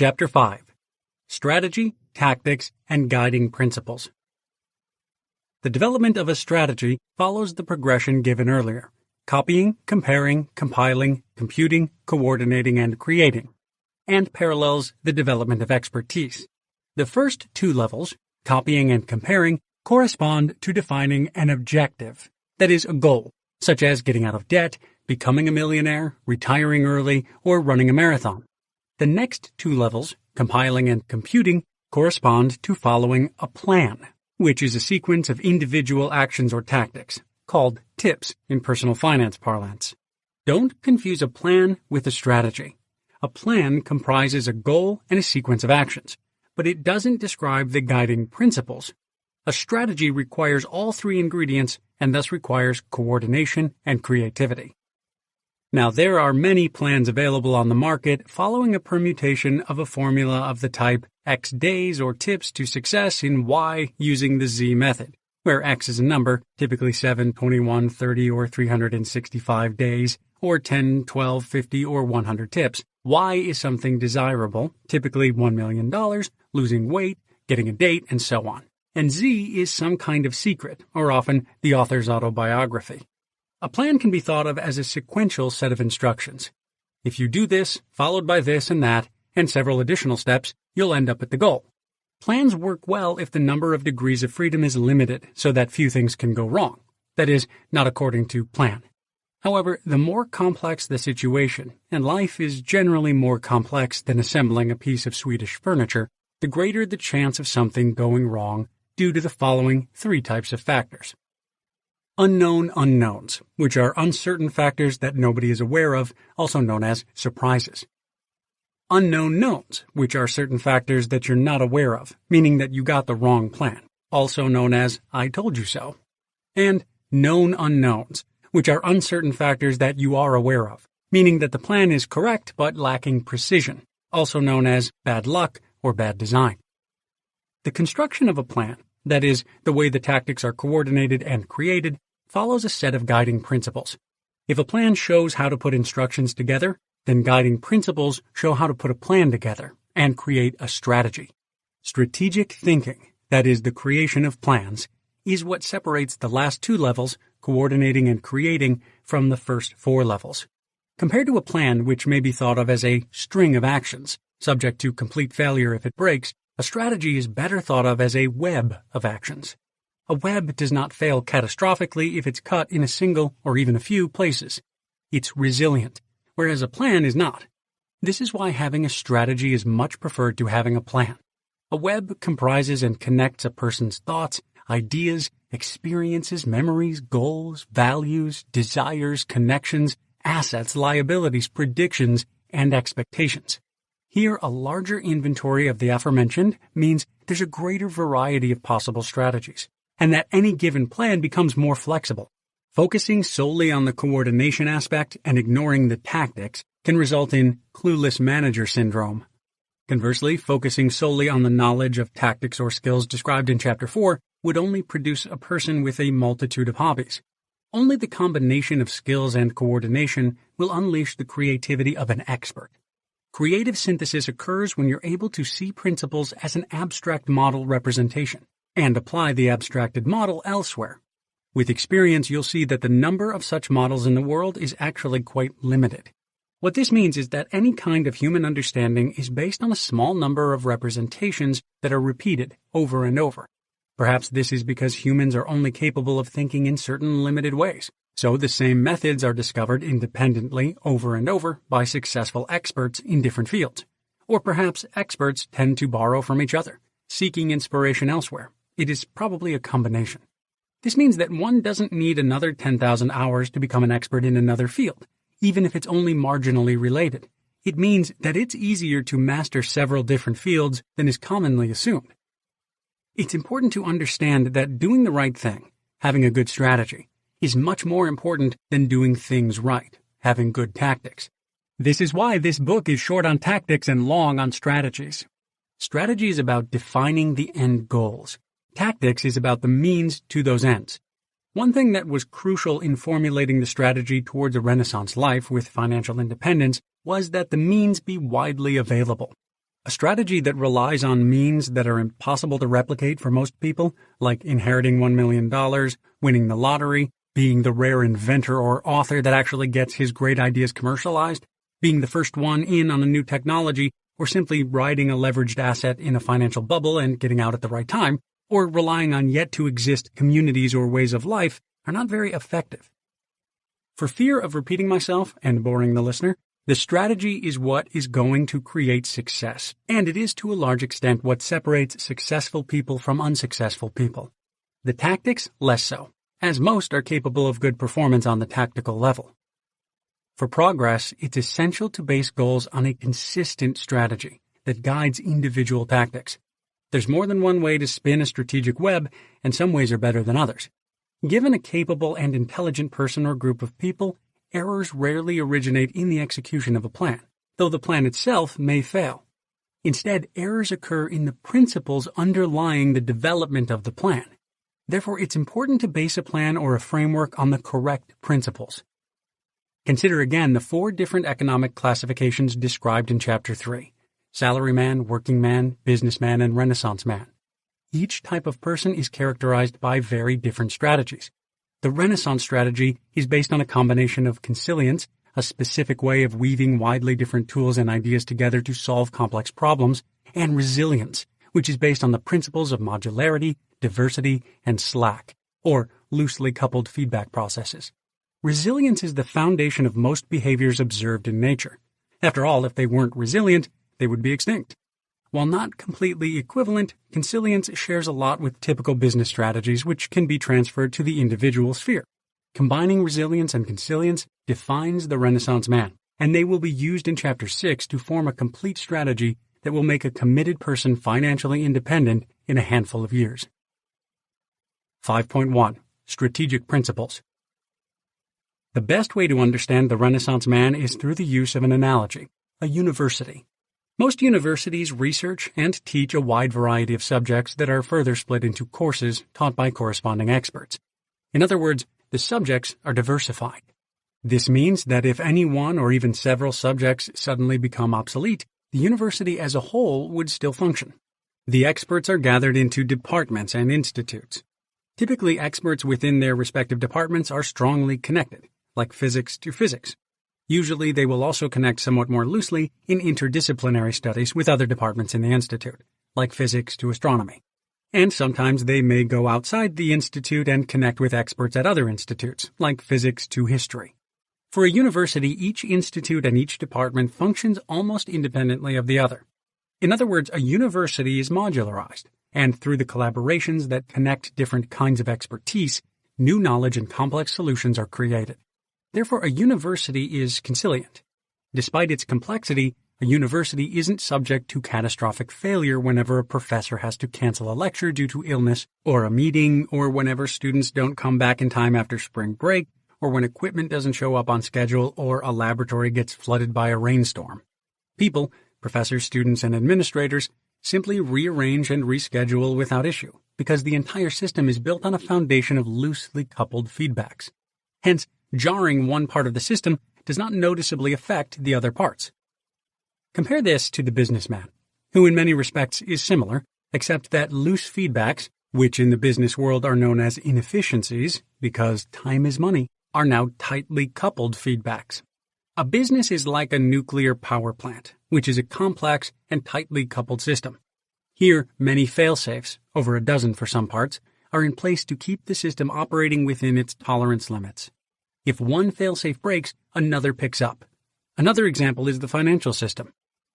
Chapter 5. Strategy, Tactics, and Guiding Principles. The development of a strategy follows the progression given earlier: copying, comparing, compiling, computing, coordinating, and creating, and parallels the development of expertise. The first two levels, copying and comparing, correspond to defining an objective, that is, a goal, such as getting out of debt, becoming a millionaire, retiring early, or running a marathon. The next two levels, compiling and computing, correspond to following a plan, which is a sequence of individual actions or tactics, called tips in personal finance parlance. Don't confuse a plan with a strategy. A plan comprises a goal and a sequence of actions, but it doesn't describe the guiding principles. A strategy requires all three ingredients and thus requires coordination and creativity. Now, there are many plans available on the market following a permutation of a formula of the type X days or tips to success in Y using the Z method, where X is a number, typically 7, 21, 30, or 365 days, or 10, 12, 50, or 100 tips. Y is something desirable, typically $1 million, losing weight, getting a date, and so on. And Z is some kind of secret, or often the author's autobiography. A plan can be thought of as a sequential set of instructions. If you do this, followed by this and that, and several additional steps, you'll end up at the goal. Plans work well if the number of degrees of freedom is limited so that few things can go wrong. That is, not according to plan. However, the more complex the situation, and life is generally more complex than assembling a piece of Swedish furniture, the greater the chance of something going wrong due to the following three types of factors. Unknown unknowns, which are uncertain factors that nobody is aware of, also known as surprises. Unknown knowns, which are certain factors that you're not aware of, meaning that you got the wrong plan, also known as I told you so. And known unknowns, which are uncertain factors that you are aware of, meaning that the plan is correct but lacking precision, also known as bad luck or bad design. The construction of a plan, that is, the way the tactics are coordinated and created, follows a set of guiding principles. If a plan shows how to put instructions together, then guiding principles show how to put a plan together and create a strategy. Strategic thinking, that is, the creation of plans, is what separates the last two levels, coordinating and creating, from the first four levels. Compared to a plan which may be thought of as a string of actions, subject to complete failure if it breaks, a strategy is better thought of as a web of actions. A web does not fail catastrophically if it's cut in a single or even a few places. It's resilient, whereas a plan is not. This is why having a strategy is much preferred to having a plan. A web comprises and connects a person's thoughts, ideas, experiences, memories, goals, values, desires, connections, assets, liabilities, predictions, and expectations. Here, a larger inventory of the aforementioned means there's a greater variety of possible strategies, and that any given plan becomes more flexible. Focusing solely on the coordination aspect and ignoring the tactics can result in clueless manager syndrome. Conversely, focusing solely on the knowledge of tactics or skills described in Chapter 4 would only produce a person with a multitude of hobbies. Only the combination of skills and coordination will unleash the creativity of an expert. Creative synthesis occurs when you're able to see principles as an abstract model representation and apply the abstracted model elsewhere. With experience, you'll see that the number of such models in the world is actually quite limited. What this means is that any kind of human understanding is based on a small number of representations that are repeated over and over. Perhaps this is because humans are only capable of thinking in certain limited ways. So the same methods are discovered independently over and over by successful experts in different fields. Or perhaps experts tend to borrow from each other, seeking inspiration elsewhere. It is probably a combination. This means that one doesn't need another 10,000 hours to become an expert in another field, even if it's only marginally related. It means that it's easier to master several different fields than is commonly assumed. It's important to understand that doing the right thing, having a good strategy, is much more important than doing things right, having good tactics. This is why this book is short on tactics and long on strategies. Strategy is about defining the end goals. Tactics is about the means to those ends. One thing that was crucial in formulating the strategy towards a Renaissance life with financial independence was that the means be widely available. A strategy that relies on means that are impossible to replicate for most people, like inheriting $1 million, winning the lottery, being the rare inventor or author that actually gets his great ideas commercialized, being the first one in on a new technology, or simply riding a leveraged asset in a financial bubble and getting out at the right time, or relying on yet-to-exist communities or ways of life are not very effective. For fear of repeating myself and boring the listener, the strategy is what is going to create success, and it is to a large extent what separates successful people from unsuccessful people. The tactics, less so, as most are capable of good performance on the tactical level. For progress, it's essential to base goals on a consistent strategy that guides individual tactics. There's more than one way to spin a strategic web, and some ways are better than others. Given a capable and intelligent person or group of people, errors rarely originate in the execution of a plan, though the plan itself may fail. Instead, errors occur in the principles underlying the development of the plan. Therefore, it's important to base a plan or a framework on the correct principles. Consider again the 4 different economic classifications described in Chapter 3: salaryman, working man, businessman, and Renaissance man. Each type of person is characterized by very different strategies. The Renaissance strategy is based on a combination of consilience, a specific way of weaving widely different tools and ideas together to solve complex problems, and resilience, which is based on the principles of modularity, diversity, and slack, or loosely coupled feedback processes. Resilience is the foundation of most behaviors observed in nature. After all, if they weren't resilient, they would be extinct. While not completely equivalent, consilience shares a lot with typical business strategies which can be transferred to the individual sphere. Combining resilience and consilience defines the Renaissance man, and they will be used in Chapter 6 to form a complete strategy that will make a committed person financially independent in a handful of years. 5.1. Strategic Principles. The best way to understand the Renaissance man is through the use of an analogy, a university. Most universities research and teach a wide variety of subjects that are further split into courses taught by corresponding experts. In other words, the subjects are diversified. This means that if any one or even several subjects suddenly become obsolete, the university as a whole would still function. The experts are gathered into departments and institutes. Typically, experts within their respective departments are strongly connected, like physics to physics. Usually, they will also connect somewhat more loosely in interdisciplinary studies with other departments in the institute, like physics to astronomy. And sometimes they may go outside the institute and connect with experts at other institutes, like physics to history. For a university, each institute and each department functions almost independently of the other. In other words, a university is modularized, and through the collaborations that connect different kinds of expertise, new knowledge and complex solutions are created. Therefore, a university is consilient. Despite its complexity, a university isn't subject to catastrophic failure whenever a professor has to cancel a lecture due to illness, or a meeting, or whenever students don't come back in time after spring break, or when equipment doesn't show up on schedule, or a laboratory gets flooded by a rainstorm. People, professors, students, and administrators, simply rearrange and reschedule without issue, because the entire system is built on a foundation of loosely coupled feedbacks. Hence, jarring one part of the system does not noticeably affect the other parts. Compare this to the businessman, who in many respects is similar, except that loose feedbacks, which in the business world are known as inefficiencies because time is money, are now tightly coupled feedbacks. A business is like a nuclear power plant, which is a complex and tightly coupled system. Here, many fail-safes, over a dozen for some parts, are in place to keep the system operating within its tolerance limits. If one fail-safe breaks, another picks up. Another example is the financial system.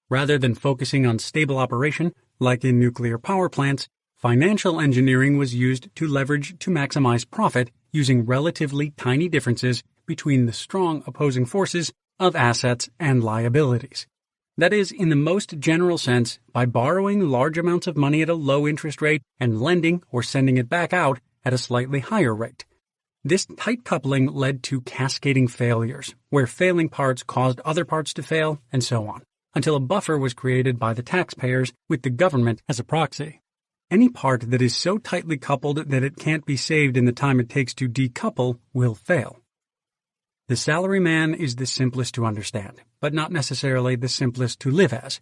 Rather than focusing on stable operation, like in nuclear power plants, financial engineering was used to leverage to maximize profit using relatively tiny differences between the strong opposing forces of assets and liabilities. That is, in the most general sense, by borrowing large amounts of money at a low interest rate and lending or sending it back out at a slightly higher rate. This tight coupling led to cascading failures, where failing parts caused other parts to fail, and so on, until a buffer was created by the taxpayers with the government as a proxy. Any part that is so tightly coupled that it can't be saved in the time it takes to decouple will fail. The salaryman is the simplest to understand, but not necessarily the simplest to live as.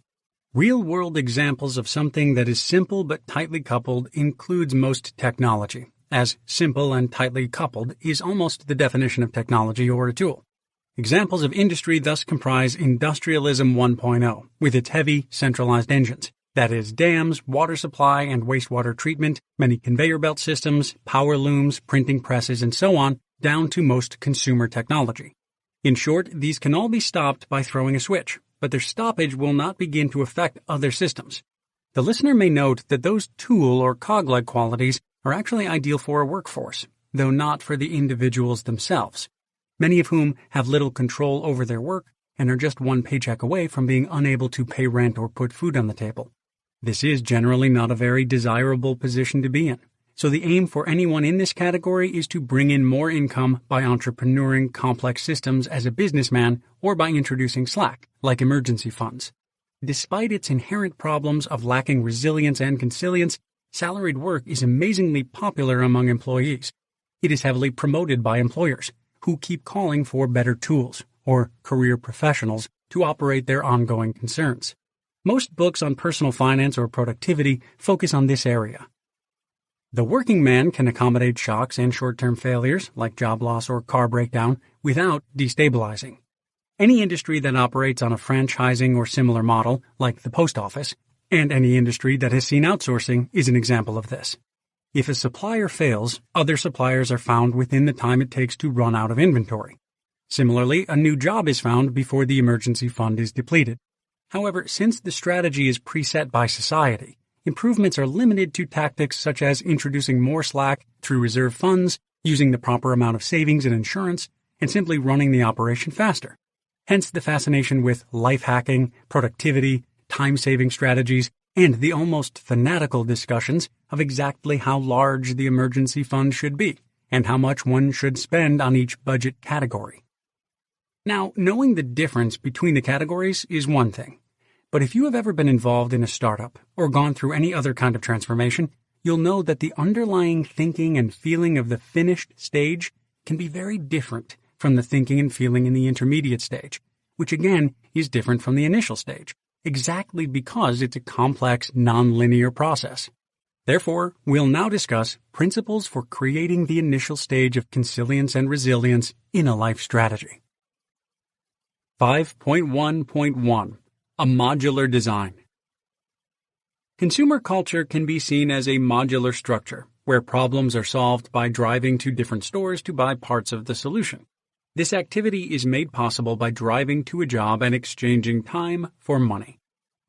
Real-world examples of something that is simple but tightly coupled includes most technology, as simple and tightly coupled is almost the definition of technology or a tool. Examples of industry thus comprise Industrialism 1.0, with its heavy, centralized engines. That is, dams, water supply and wastewater treatment, many conveyor belt systems, power looms, printing presses, and so on, down to most consumer technology. In short, these can all be stopped by throwing a switch, but their stoppage will not begin to affect other systems. The listener may note that those tool or cog-like qualities are actually ideal for a workforce, though not for the individuals themselves, many of whom have little control over their work and are just one paycheck away from being unable to pay rent or put food on the table. This is generally not a very desirable position to be in, so the aim for anyone in this category is to bring in more income by entrepreneuring complex systems as a businessman or by introducing slack, like emergency funds. Despite its inherent problems of lacking resilience and consilience, salaried work is amazingly popular among employees. It is heavily promoted by employers, who keep calling for better tools, or career professionals, to operate their ongoing concerns. Most books on personal finance or productivity focus on this area. The working man can accommodate shocks and short-term failures, like job loss or car breakdown, without destabilizing. Any industry that operates on a franchising or similar model, like the post office, and any industry that has seen outsourcing is an example of this. If a supplier fails, other suppliers are found within the time it takes to run out of inventory. Similarly, a new job is found before the emergency fund is depleted. However, since the strategy is preset by society, improvements are limited to tactics such as introducing more slack through reserve funds, using the proper amount of savings and insurance, and simply running the operation faster. Hence the fascination with life hacking, productivity, time-saving strategies, and the almost fanatical discussions of exactly how large the emergency fund should be, and how much one should spend on each budget category. Now, knowing the difference between the categories is one thing. But if you have ever been involved in a startup or gone through any other kind of transformation, you'll know that the underlying thinking and feeling of the finished stage can be very different from the thinking and feeling in the intermediate stage, which again is different from the initial stage, exactly because it's a complex, non-linear process. Therefore, we'll now discuss principles for creating the initial stage of consilience and resilience in a life strategy. 5.1.1 A modular design. Consumer culture can be seen as a modular structure, where problems are solved by driving to different stores to buy parts of the solution. This activity is made possible by driving to a job and exchanging time for money.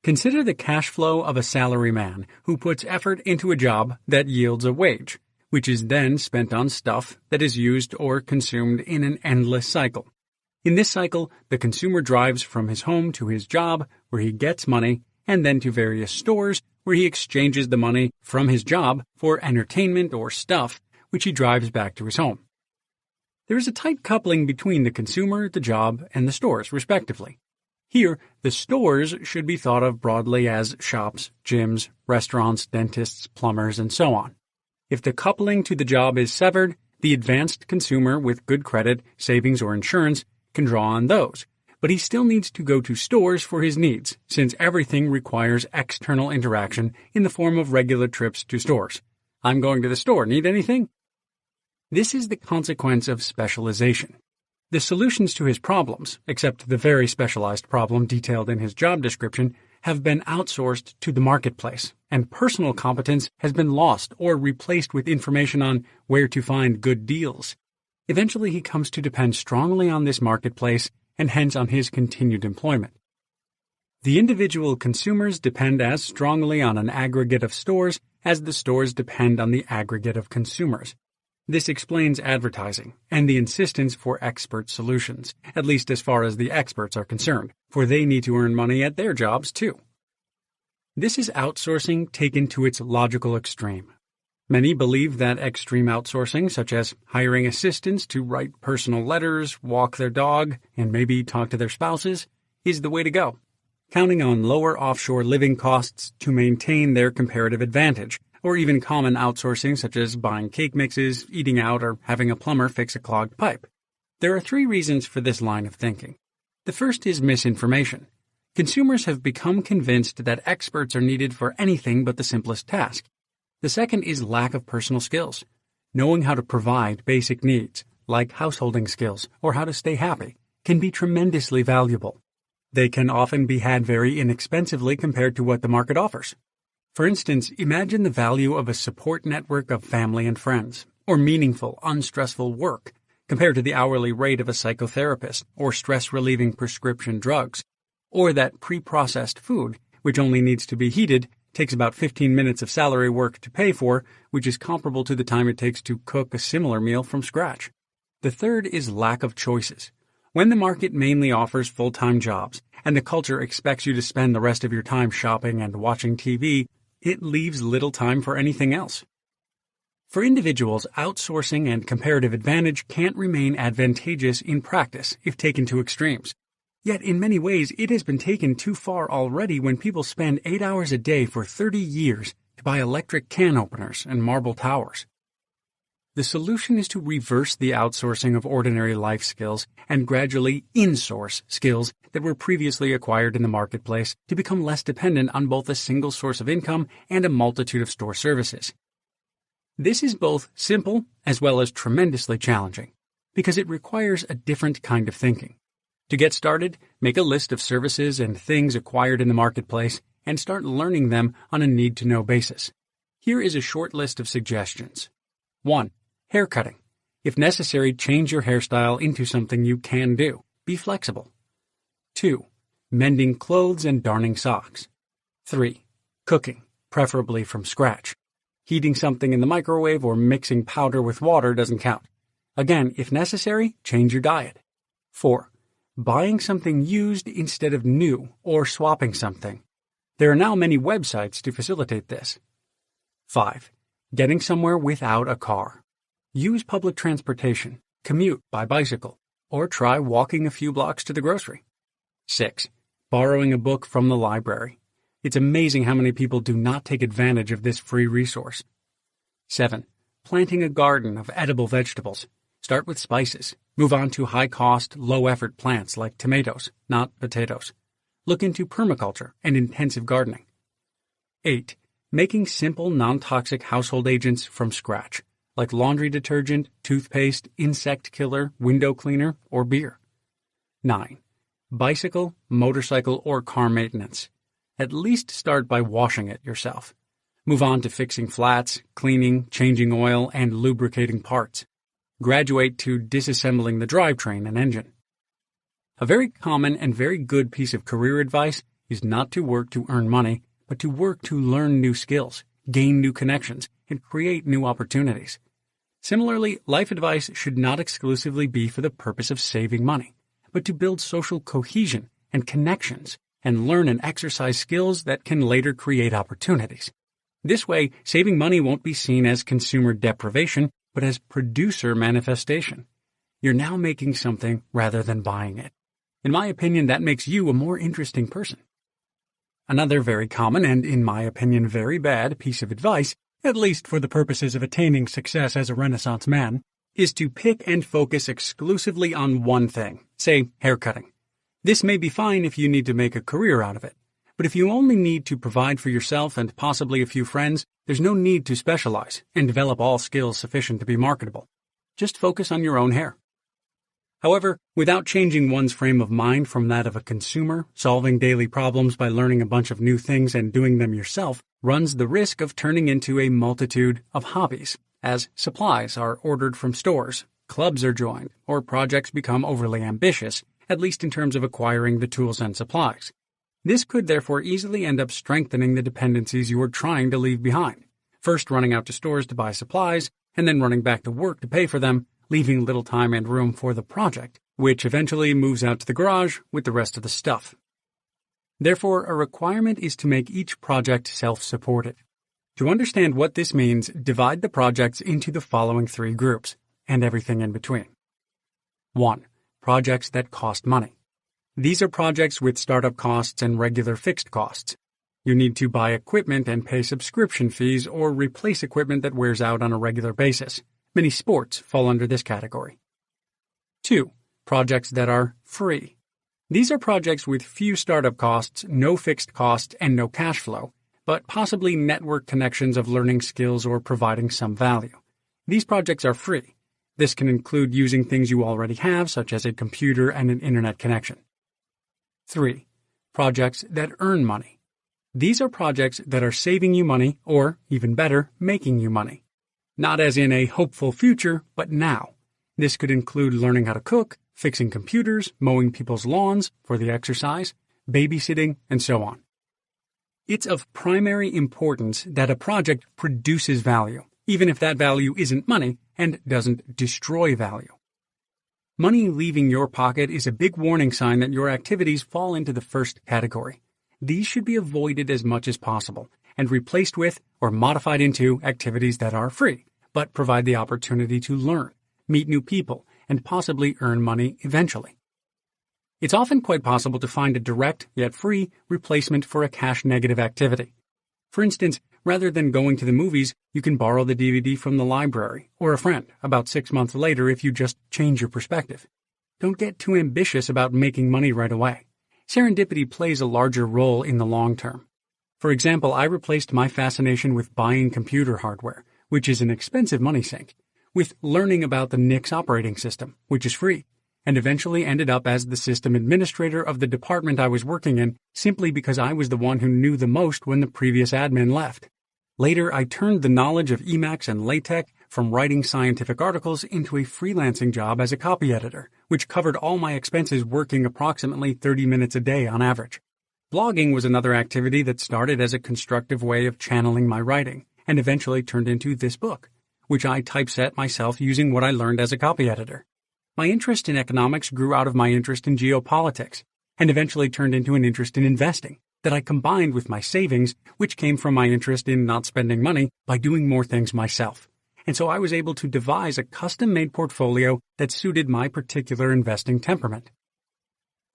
Consider the cash flow of a salaryman who puts effort into a job that yields a wage, which is then spent on stuff that is used or consumed in an endless cycle. In this cycle, the consumer drives from his home to his job, where he gets money, and then to various stores, where he exchanges the money from his job for entertainment or stuff, which he drives back to his home. There is a tight coupling between the consumer, the job, and the stores, respectively. Here, the stores should be thought of broadly as shops, gyms, restaurants, dentists, plumbers, and so on. If the coupling to the job is severed, the advanced consumer with good credit, savings, or insurance can draw on those, but he still needs to go to stores for his needs, since everything requires external interaction in the form of regular trips to stores. I'm going to the store. Need anything? This is the consequence of specialization. The solutions to his problems, except the very specialized problem detailed in his job description, have been outsourced to the marketplace, and personal competence has been lost or replaced with information on where to find good deals. Eventually, he comes to depend strongly on this marketplace and hence on his continued employment. The individual consumers depend as strongly on an aggregate of stores as the stores depend on the aggregate of consumers. This explains advertising and the insistence for expert solutions, at least as far as the experts are concerned, for they need to earn money at their jobs too. This is outsourcing taken to its logical extreme. Many believe that extreme outsourcing, such as hiring assistants to write personal letters, walk their dog, and maybe talk to their spouses, is the way to go, counting on lower offshore living costs to maintain their comparative advantage, or even common outsourcing such as buying cake mixes, eating out, or having a plumber fix a clogged pipe. There are 3 reasons for this line of thinking. The first is misinformation. Consumers have become convinced that experts are needed for anything but the simplest task. The second is lack of personal skills. Knowing how to provide basic needs, like householding skills or how to stay happy, can be tremendously valuable. They can often be had very inexpensively compared to what the market offers. For instance, imagine the value of a support network of family and friends, or meaningful, unstressful work, compared to the hourly rate of a psychotherapist or stress-relieving prescription drugs, or that pre-processed food, which only needs to be heated, takes about 15 minutes of salary work to pay for, which is comparable to the time it takes to cook a similar meal from scratch. The third is lack of choices. When the market mainly offers full-time jobs, and the culture expects you to spend the rest of your time shopping and watching TV, it leaves little time for anything else. For individuals, outsourcing and comparative advantage can't remain advantageous in practice if taken to extremes. Yet in many ways, it has been taken too far already when people spend 8 hours a day for 30 years to buy electric can openers and marble towers. The solution is to reverse the outsourcing of ordinary life skills and gradually insource skills that were previously acquired in the marketplace to become less dependent on both a single source of income and a multitude of store services. This is both simple as well as tremendously challenging, because it requires a different kind of thinking. To get started, make a list of services and things acquired in the marketplace and start learning them on a need-to-know basis. Here is a short list of suggestions. 1. Haircutting. If necessary, change your hairstyle into something you can do. Be flexible. 2. Mending clothes and darning socks. 3. Cooking, preferably from scratch. Heating something in the microwave or mixing powder with water doesn't count. Again, if necessary, change your diet. 4. Buying something used instead of new or swapping something. There are now many websites to facilitate this. 5. Getting somewhere without a car. Use public transportation, commute by bicycle, or try walking a few blocks to the grocery. 6. Borrowing a book from the library. It's amazing how many people do not take advantage of this free resource. 7. Planting a garden of edible vegetables. Start with spices. Move on to high-cost, low-effort plants like tomatoes, not potatoes. Look into permaculture and intensive gardening. 8. Making simple, non-toxic household agents from scratch, like laundry detergent, toothpaste, insect killer, window cleaner, or beer. 9. Bicycle, motorcycle, or car maintenance. At least start by washing it yourself. Move on to fixing flats, cleaning, changing oil, and lubricating parts. Graduate to disassembling the drivetrain and engine. A very common and very good piece of career advice is not to work to earn money, but to work to learn new skills, gain new connections, and create new opportunities. Similarly, life advice should not exclusively be for the purpose of saving money, but to build social cohesion and connections and learn and exercise skills that can later create opportunities. This way, saving money won't be seen as consumer deprivation, but as producer manifestation. You're now making something rather than buying it. In my opinion, that makes you a more interesting person. Another very common and, in my opinion, very bad piece of advice, at least for the purposes of attaining success as a Renaissance man, is to pick and focus exclusively on one thing, say haircutting. This may be fine if you need to make a career out of it, but if you only need to provide for yourself and possibly a few friends, there's no need to specialize and develop all skills sufficient to be marketable. Just focus on your own hair. However, without changing one's frame of mind from that of a consumer, solving daily problems by learning a bunch of new things and doing them yourself runs the risk of turning into a multitude of hobbies, as supplies are ordered from stores, clubs are joined, or projects become overly ambitious, at least in terms of acquiring the tools and supplies. This could therefore easily end up strengthening the dependencies you are trying to leave behind, first running out to stores to buy supplies, and then running back to work to pay for them, leaving little time and room for the project, which eventually moves out to the garage with the rest of the stuff. Therefore, a requirement is to make each project self-supported. To understand what this means, divide the projects into the following 3 groups, and everything in between. 1. Projects that cost money. These are projects with startup costs and regular fixed costs. You need to buy equipment and pay subscription fees or replace equipment that wears out on a regular basis. Many sports fall under this category. 2. Projects that are free. These are projects with few startup costs, no fixed costs, and no cash flow, but possibly network connections of learning skills or providing some value. These projects are free. This can include using things you already have, such as a computer and an internet connection. 3. Projects that earn money. These are projects that are saving you money, or, even better, making you money. Not as in a hopeful future, but now. This could include learning how to cook, fixing computers, mowing people's lawns for the exercise, babysitting, and so on. It's of primary importance that a project produces value, even if that value isn't money and doesn't destroy value. Money leaving your pocket is a big warning sign that your activities fall into the first category. These should be avoided as much as possible and replaced with or modified into activities that are free, but provide the opportunity to learn, meet new people, and possibly earn money eventually. It's often quite possible to find a direct, yet free, replacement for a cash-negative activity. For instance, rather than going to the movies, you can borrow the DVD from the library or a friend about 6 months later if you just change your perspective. Don't get too ambitious about making money right away. Serendipity plays a larger role in the long term. For example, I replaced my fascination with buying computer hardware, which is an expensive money sink, with learning about the Nix operating system, which is free, and eventually ended up as the system administrator of the department I was working in simply because I was the one who knew the most when the previous admin left. Later, I turned the knowledge of Emacs and LaTeX from writing scientific articles into a freelancing job as a copy editor, which covered all my expenses working approximately 30 minutes a day on average. Blogging was another activity that started as a constructive way of channeling my writing and eventually turned into this book, which I typeset myself using what I learned as a copy editor. My interest in economics grew out of my interest in geopolitics and eventually turned into an interest in investing that I combined with my savings, which came from my interest in not spending money by doing more things myself. And so I was able to devise a custom-made portfolio that suited my particular investing temperament.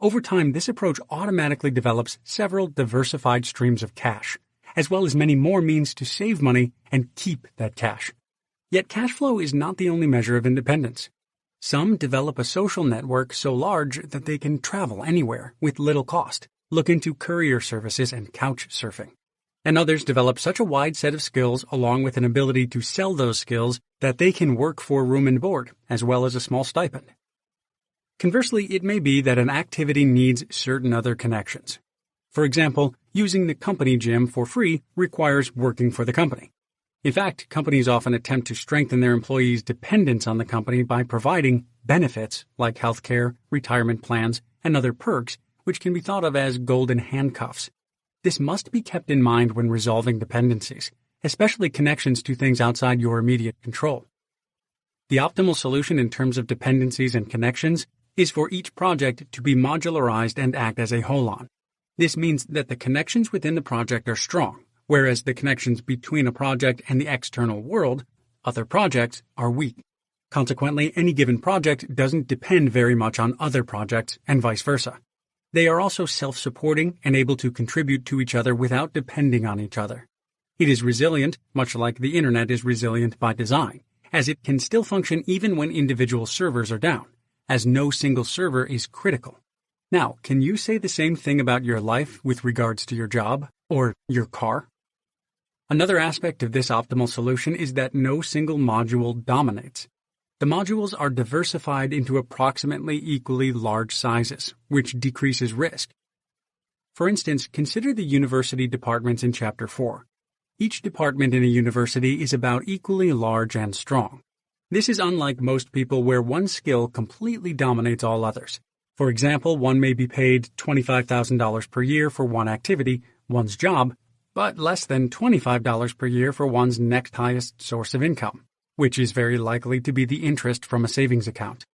Over time, this approach automatically develops several diversified streams of cash, as well as many more means to save money and keep that cash. Yet cash flow is not the only measure of independence. Some develop a social network so large that they can travel anywhere with little cost, look into courier services and couch surfing. And others develop such a wide set of skills along with an ability to sell those skills that they can work for room and board, as well as a small stipend. Conversely, it may be that an activity needs certain other connections. For example, using the company gym for free requires working for the company. In fact, companies often attempt to strengthen their employees' dependence on the company by providing benefits like healthcare, retirement plans, and other perks, which can be thought of as golden handcuffs. This must be kept in mind when resolving dependencies, especially connections to things outside your immediate control. The optimal solution in terms of dependencies and connections is for each project to be modularized and act as a holon. This means that the connections within the project are strong, whereas the connections between a project and the external world, other projects, are weak. Consequently, any given project doesn't depend very much on other projects and vice versa. They are also self-supporting and able to contribute to each other without depending on each other. It is resilient, much like the internet is resilient by design, as it can still function even when individual servers are down, as no single server is critical. Now, can you say the same thing about your life with regards to your job or your car? Another aspect of this optimal solution is that no single module dominates. The modules are diversified into approximately equally large sizes, which decreases risk. For instance, consider the university departments in Chapter 4. Each department in a university is about equally large and strong. This is unlike most people where one skill completely dominates all others. For example, one may be paid $25,000 per year for one activity, one's job, but less than $25 per year for one's next highest source of income, which is very likely to be the interest from a savings account.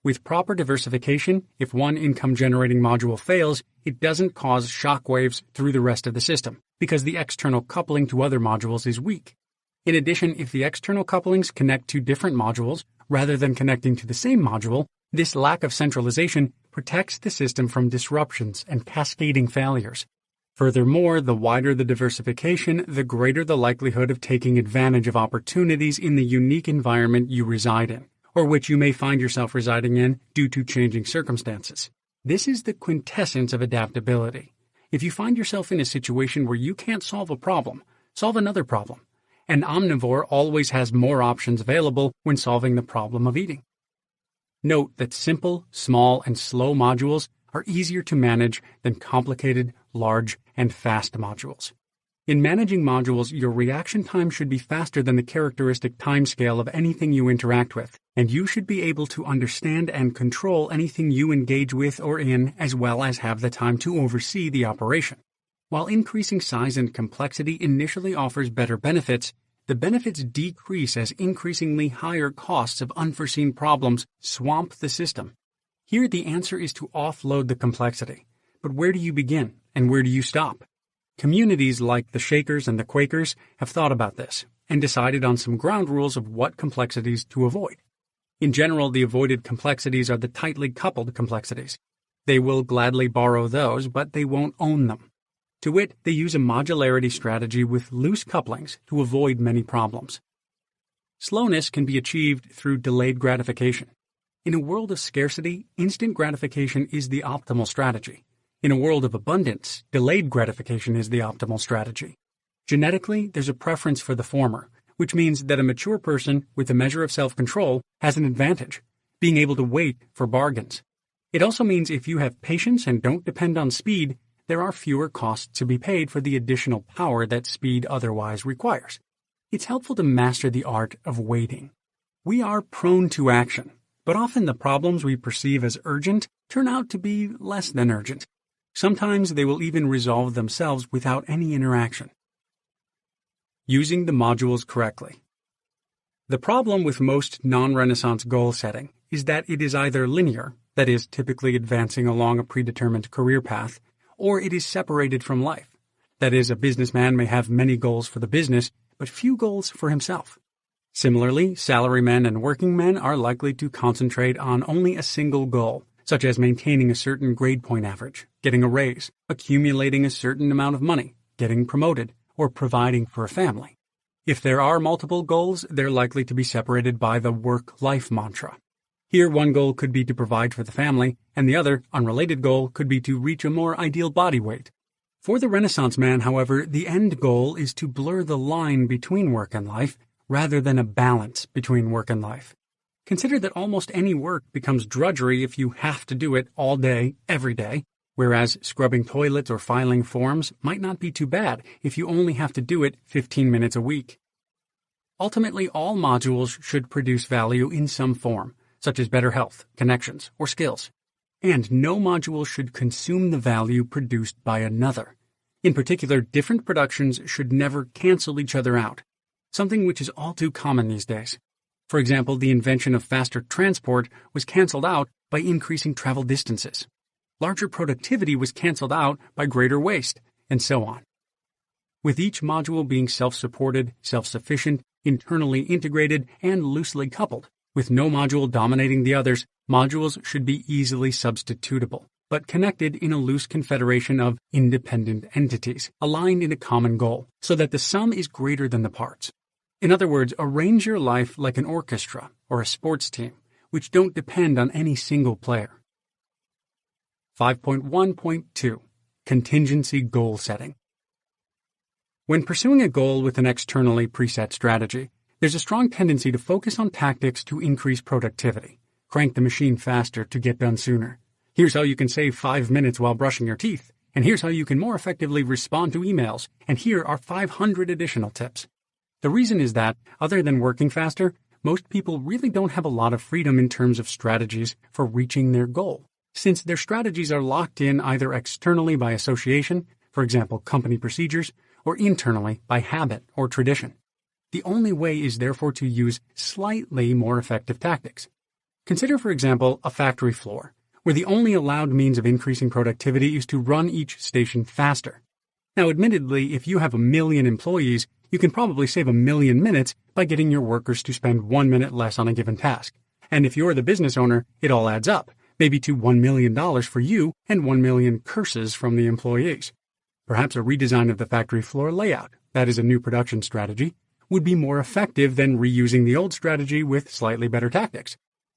With proper diversification, if one income-generating module fails, it doesn't cause shockwaves through the rest of the system, because the external coupling to other modules is weak. In addition, if the external couplings connect to different modules rather than connecting to the same module, this lack of centralization protects the system from disruptions and cascading failures. Furthermore, the wider the diversification, the greater the likelihood of taking advantage of opportunities in the unique environment you reside in, or which you may find yourself residing in due to changing circumstances. This is the quintessence of adaptability. If you find yourself in a situation where you can't solve a problem, solve another problem. An omnivore always has more options available when solving the problem of eating. Note that simple, small, and slow modules are easier to manage than complicated, large, and fast modules. In managing modules, your reaction time should be faster than the characteristic timescale of anything you interact with, and you should be able to understand and control anything you engage with or in, as well as have the time to oversee the operation. While increasing size and complexity initially offers better benefits, the benefits decrease as increasingly higher costs of unforeseen problems swamp the system. Here the answer is to offload the complexity. But where do you begin, and where do you stop? Communities like the Shakers and the Quakers have thought about this and decided on some ground rules of what complexities to avoid. In general, the avoided complexities are the tightly coupled complexities. They will gladly borrow those, but they won't own them. To wit, they use a modularity strategy with loose couplings to avoid many problems. Slowness can be achieved through delayed gratification. In a world of scarcity, instant gratification is the optimal strategy. In a world of abundance, delayed gratification is the optimal strategy. Genetically, there's a preference for the former, which means that a mature person with a measure of self-control has an advantage, being able to wait for bargains. It also means if you have patience and don't depend on speed, there are fewer costs to be paid for the additional power that speed otherwise requires. It's helpful to master the art of waiting. We are prone to action, but often the problems we perceive as urgent turn out to be less than urgent. Sometimes they will even resolve themselves without any interaction. Using the modules correctly. The problem with most non-Renaissance goal setting is that it is either linear, that is, typically advancing along a predetermined career path, or it is separated from life. That is, a businessman may have many goals for the business, but few goals for himself. Similarly, salarymen and working men are likely to concentrate on only a single goal, such as maintaining a certain grade point average, getting a raise, accumulating a certain amount of money, getting promoted, or providing for a family. If there are multiple goals, they're likely to be separated by the work-life mantra. Here, one goal could be to provide for the family, and the other, unrelated goal, could be to reach a more ideal body weight. For the Renaissance man, however, the end goal is to blur the line between work and life, rather than a balance between work and life. Consider that almost any work becomes drudgery if you have to do it all day, every day, whereas scrubbing toilets or filing forms might not be too bad if you only have to do it 15 minutes a week. Ultimately, all modules should produce value in some form, such as better health, connections, or skills. And no module should consume the value produced by another. In particular, different productions should never cancel each other out, something which is all too common these days. For example, the invention of faster transport was canceled out by increasing travel distances. Larger productivity was canceled out by greater waste, and so on. With each module being self-supported, self-sufficient, internally integrated, and loosely coupled, with no module dominating the others, modules should be easily substitutable, but connected in a loose confederation of independent entities, aligned in a common goal, so that the sum is greater than the parts. In other words, arrange your life like an orchestra or a sports team, which don't depend on any single player. 5.1.2 Contingency Goal Setting. When pursuing a goal with an externally preset strategy, there's a strong tendency to focus on tactics to increase productivity, crank the machine faster to get done sooner. Here's how you can save 5 minutes while brushing your teeth, and here's how you can more effectively respond to emails, and here are 500 additional tips. The reason is that, other than working faster, most people really don't have a lot of freedom in terms of strategies for reaching their goal, since their strategies are locked in either externally by association, for example company procedures, or internally by habit or tradition. The only way is therefore to use slightly more effective tactics. Consider, for example, a factory floor, where the only allowed means of increasing productivity is to run each station faster. Now, admittedly, if you have 1 million employees, you can probably save 1 million minutes by getting your workers to spend 1 minute less on a given task. And if you're the business owner, it all adds up, maybe to $1 million for you and 1 million curses from the employees. Perhaps a redesign of the factory floor layout, that is a new production strategy, would be more effective than reusing the old strategy with slightly better tactics.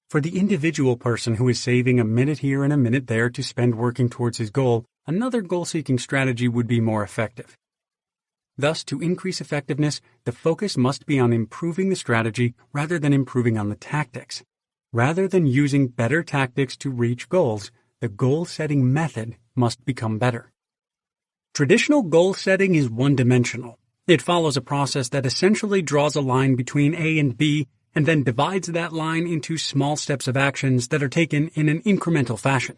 For the individual person who is saving a minute here and a minute there to spend working towards his goal, another goal-seeking strategy would be more effective. Thus, to increase effectiveness, the focus must be on improving the strategy rather than improving on the tactics. Rather than using better tactics to reach goals, the goal-setting method must become better. Traditional goal setting is one-dimensional. It follows a process that essentially draws a line between A and B and then divides that line into small steps of actions that are taken in an incremental fashion.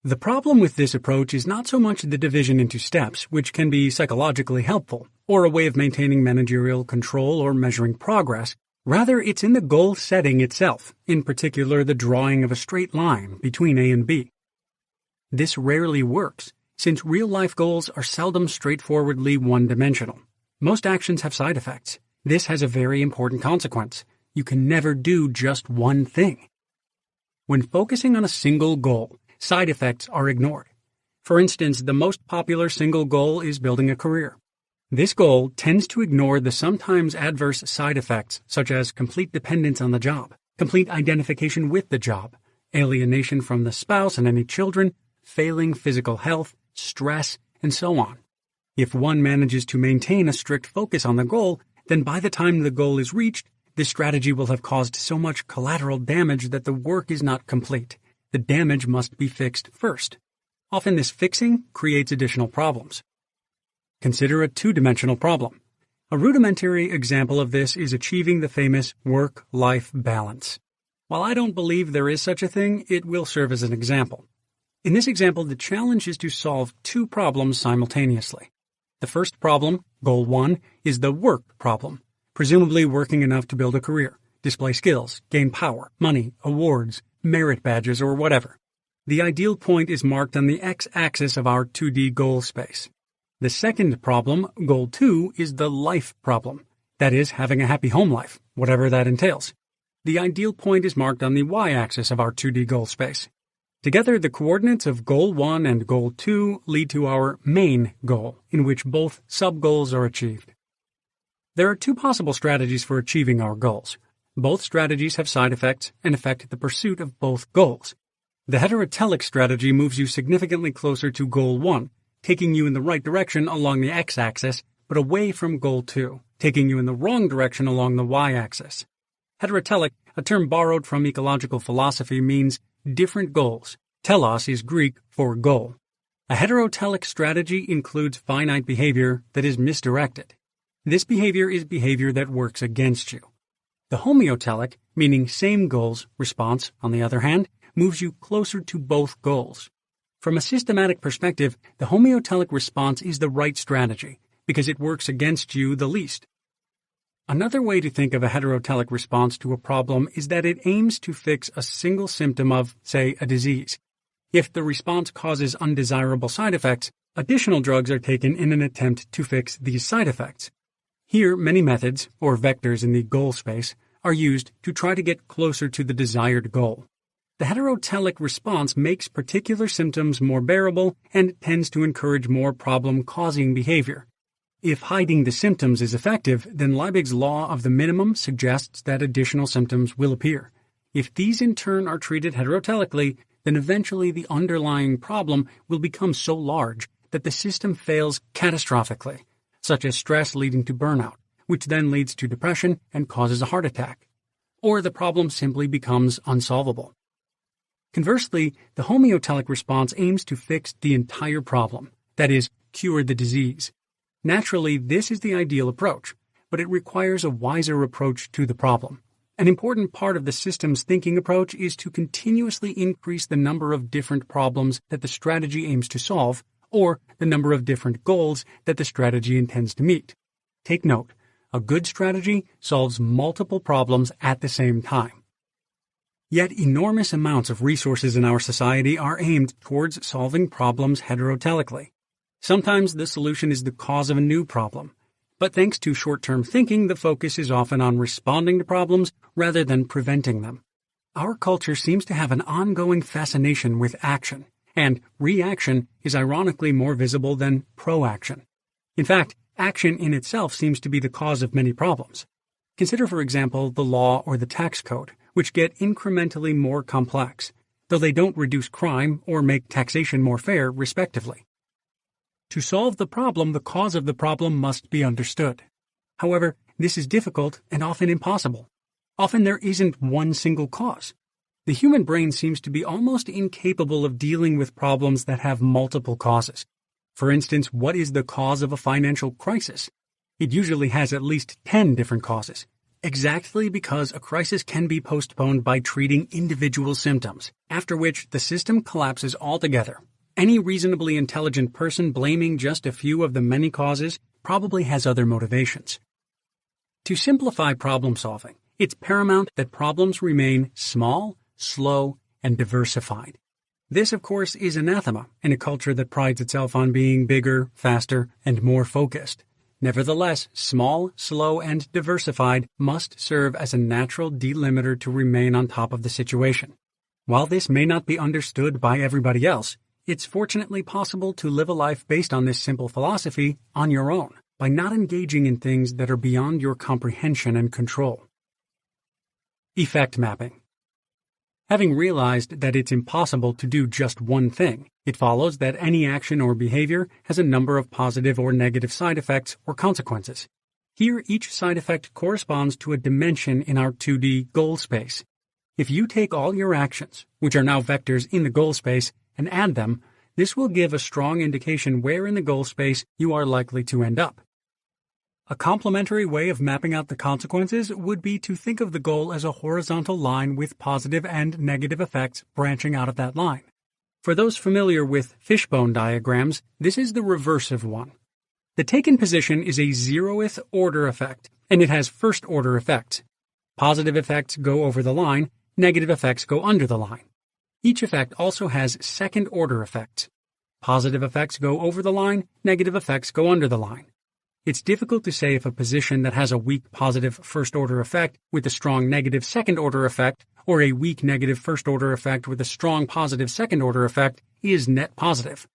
The problem with this approach is not so much the division into steps, which can be psychologically helpful, or a way of maintaining managerial control or measuring progress. Rather, it's in the goal setting itself, in particular the drawing of a straight line between A and B. This rarely works, since real-life goals are seldom straightforwardly one-dimensional. Most actions have side effects. This has a very important consequence. You can never do just one thing. When focusing on a single goal, side effects are ignored. For instance, the most popular single goal is building a career. This goal tends to ignore the sometimes adverse side effects such as complete dependence on the job, complete identification with the job, alienation from the spouse and any children, failing physical health, stress, and so on. If one manages to maintain a strict focus on the goal, then by the time the goal is reached, this strategy will have caused so much collateral damage that the work is not complete. The damage must be fixed first. Often this fixing creates additional problems. Consider a two-dimensional problem. A rudimentary example of this is achieving the famous work-life balance. While I don't believe there is such a thing, it will serve as an example. In this example, the challenge is to solve two problems simultaneously. The first problem, Goal 1, is the work problem, presumably working enough to build a career, display skills, gain power, money, awards, merit badges, or whatever. The ideal point is marked on the x-axis of our 2D goal space. The second problem, Goal 2, is the life problem, that is, having a happy home life, whatever that entails. The ideal point is marked on the y-axis of our 2D goal space. Together, the coordinates of Goal 1 and Goal 2 lead to our main goal, in which both sub-goals are achieved. There are two possible strategies for achieving our goals. Both strategies have side effects and affect the pursuit of both goals. The heterotelic strategy moves you significantly closer to Goal 1, taking you in the right direction along the x-axis, but away from Goal 2, taking you in the wrong direction along the y-axis. Heterotelic, a term borrowed from ecological philosophy, means different goals. Telos is Greek for goal. A heterotelic strategy includes finite behavior that is misdirected. This behavior is behavior that works against you. The homeotelic, meaning same goals, response, on the other hand, moves you closer to both goals. From a systematic perspective, the homeotelic response is the right strategy because it works against you the least. Another way to think of a heterotelic response to a problem is that it aims to fix a single symptom of, say, a disease. If the response causes undesirable side effects, additional drugs are taken in an attempt to fix these side effects. Here, many methods, or vectors in the goal space, are used to try to get closer to the desired goal. The heterotelic response makes particular symptoms more bearable and tends to encourage more problem-causing behavior. If hiding the symptoms is effective, then Liebig's law of the minimum suggests that additional symptoms will appear. If these in turn are treated heterotelically, then eventually the underlying problem will become so large that the system fails catastrophically, such as stress leading to burnout, which then leads to depression and causes a heart attack. Or the problem simply becomes unsolvable. Conversely, the homeotelic response aims to fix the entire problem, that is, cure the disease. Naturally, this is the ideal approach, but it requires a wiser approach to the problem. An important part of the system's thinking approach is to continuously increase the number of different problems that the strategy aims to solve, or the number of different goals that the strategy intends to meet. Take note, a good strategy solves multiple problems at the same time. Yet enormous amounts of resources in our society are aimed towards solving problems heterotelically. Sometimes the solution is the cause of a new problem, but thanks to short-term thinking, the focus is often on responding to problems rather than preventing them. Our culture seems to have an ongoing fascination with action, and reaction is ironically more visible than proaction. In fact, action in itself seems to be the cause of many problems. Consider, for example, the law or the tax code, which get incrementally more complex, though they don't reduce crime or make taxation more fair, respectively. To solve the problem, the cause of the problem must be understood. However, this is difficult and often impossible. Often there isn't one single cause. The human brain seems to be almost incapable of dealing with problems that have multiple causes. For instance, what is the cause of a financial crisis? It usually has at least 10 different causes, exactly because a crisis can be postponed by treating individual symptoms, after which the system collapses altogether. Any reasonably intelligent person blaming just a few of the many causes probably has other motivations. To simplify problem solving, it's paramount that problems remain small, slow, and diversified. This, of course, is anathema in a culture that prides itself on being bigger, faster, and more focused. Nevertheless, small, slow, and diversified must serve as a natural delimiter to remain on top of the situation. While this may not be understood by everybody else, it's fortunately possible to live a life based on this simple philosophy on your own, by not engaging in things that are beyond your comprehension and control. Effect mapping. Having realized that it's impossible to do just one thing, it follows that any action or behavior has a number of positive or negative side effects or consequences. Here, each side effect corresponds to a dimension in our 2D goal space. If you take all your actions, which are now vectors in the goal space, and add them, this will give a strong indication where in the goal space you are likely to end up. A complementary way of mapping out the consequences would be to think of the goal as a horizontal line with positive and negative effects branching out of that line. For those familiar with fishbone diagrams, this is the reversive one. The taken position is a zeroth order effect, and it has first order effects. Positive effects go over the line, negative effects go under the line. Each effect also has second order effects. Positive effects go over the line, negative effects go under the line. It's difficult to say if a position that has a weak positive first-order effect with a strong negative second-order effect or a weak negative first-order effect with a strong positive second-order effect is net positive.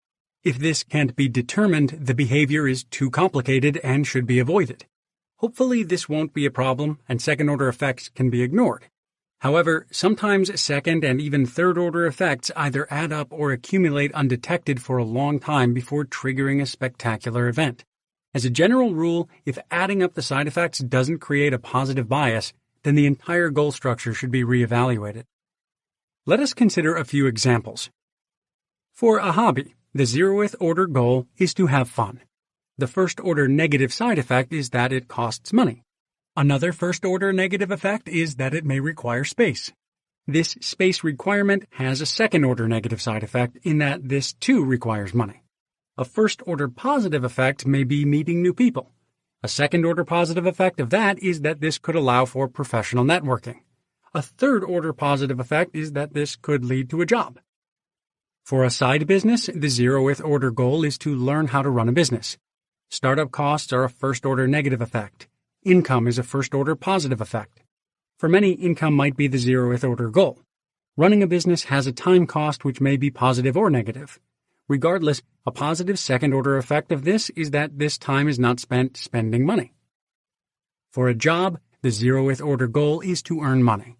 If this can't be determined, the behavior is too complicated and should be avoided. Hopefully this won't be a problem and second-order effects can be ignored. However, sometimes second and even third-order effects either add up or accumulate undetected for a long time before triggering a spectacular event. As a general rule, if adding up the side effects doesn't create a positive bias, then the entire goal structure should be reevaluated. Let us consider a few examples. For a hobby, the zeroth order goal is to have fun. The first order negative side effect is that it costs money. Another first order negative effect is that it may require space. This space requirement has a second order negative side effect in that this too requires money. A first-order positive effect may be meeting new people. A second-order positive effect of that is that this could allow for professional networking. A third-order positive effect is that this could lead to a job. For a side business, the zeroth order goal is to learn how to run a business. Startup costs are a first-order negative effect. Income is a first-order positive effect. For many, income might be the zeroth order goal. Running a business has a time cost which may be positive or negative. Regardless, a positive second-order effect of this is that this time is not spent spending money. For a job, the zeroth order goal is to earn money.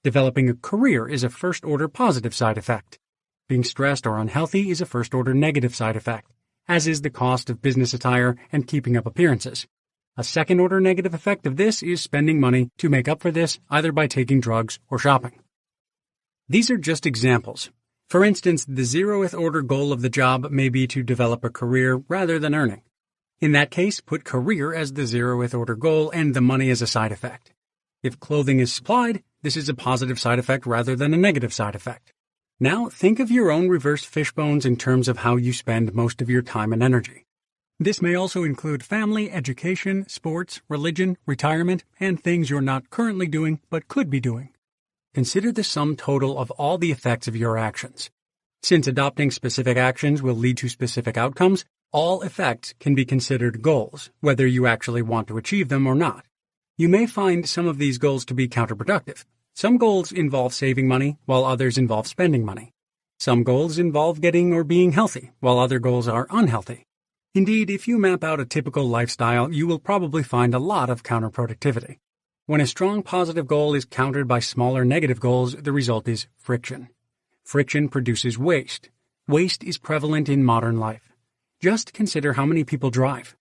Developing a career is a first-order positive side effect. Being stressed or unhealthy is a first-order negative side effect, as is the cost of business attire and keeping up appearances. A second-order negative effect of this is spending money to make up for this either by taking drugs or shopping. These are just examples. For instance, the zeroth order goal of the job may be to develop a career rather than earning. In that case, put career as the zeroth order goal and the money as a side effect. If clothing is supplied, this is a positive side effect rather than a negative side effect. Now, think of your own reverse fishbones in terms of how you spend most of your time and energy. This may also include family, education, sports, religion, retirement, and things you're not currently doing but could be doing. Consider the sum total of all the effects of your actions. Since adopting specific actions will lead to specific outcomes, all effects can be considered goals, whether you actually want to achieve them or not. You may find some of these goals to be counterproductive. Some goals involve saving money, while others involve spending money. Some goals involve getting or being healthy, while other goals are unhealthy. Indeed, if you map out a typical lifestyle, you will probably find a lot of counterproductivity. When a strong positive goal is countered by smaller negative goals, the result is friction. Friction produces waste. Waste is prevalent in modern life. Just consider how many people drive.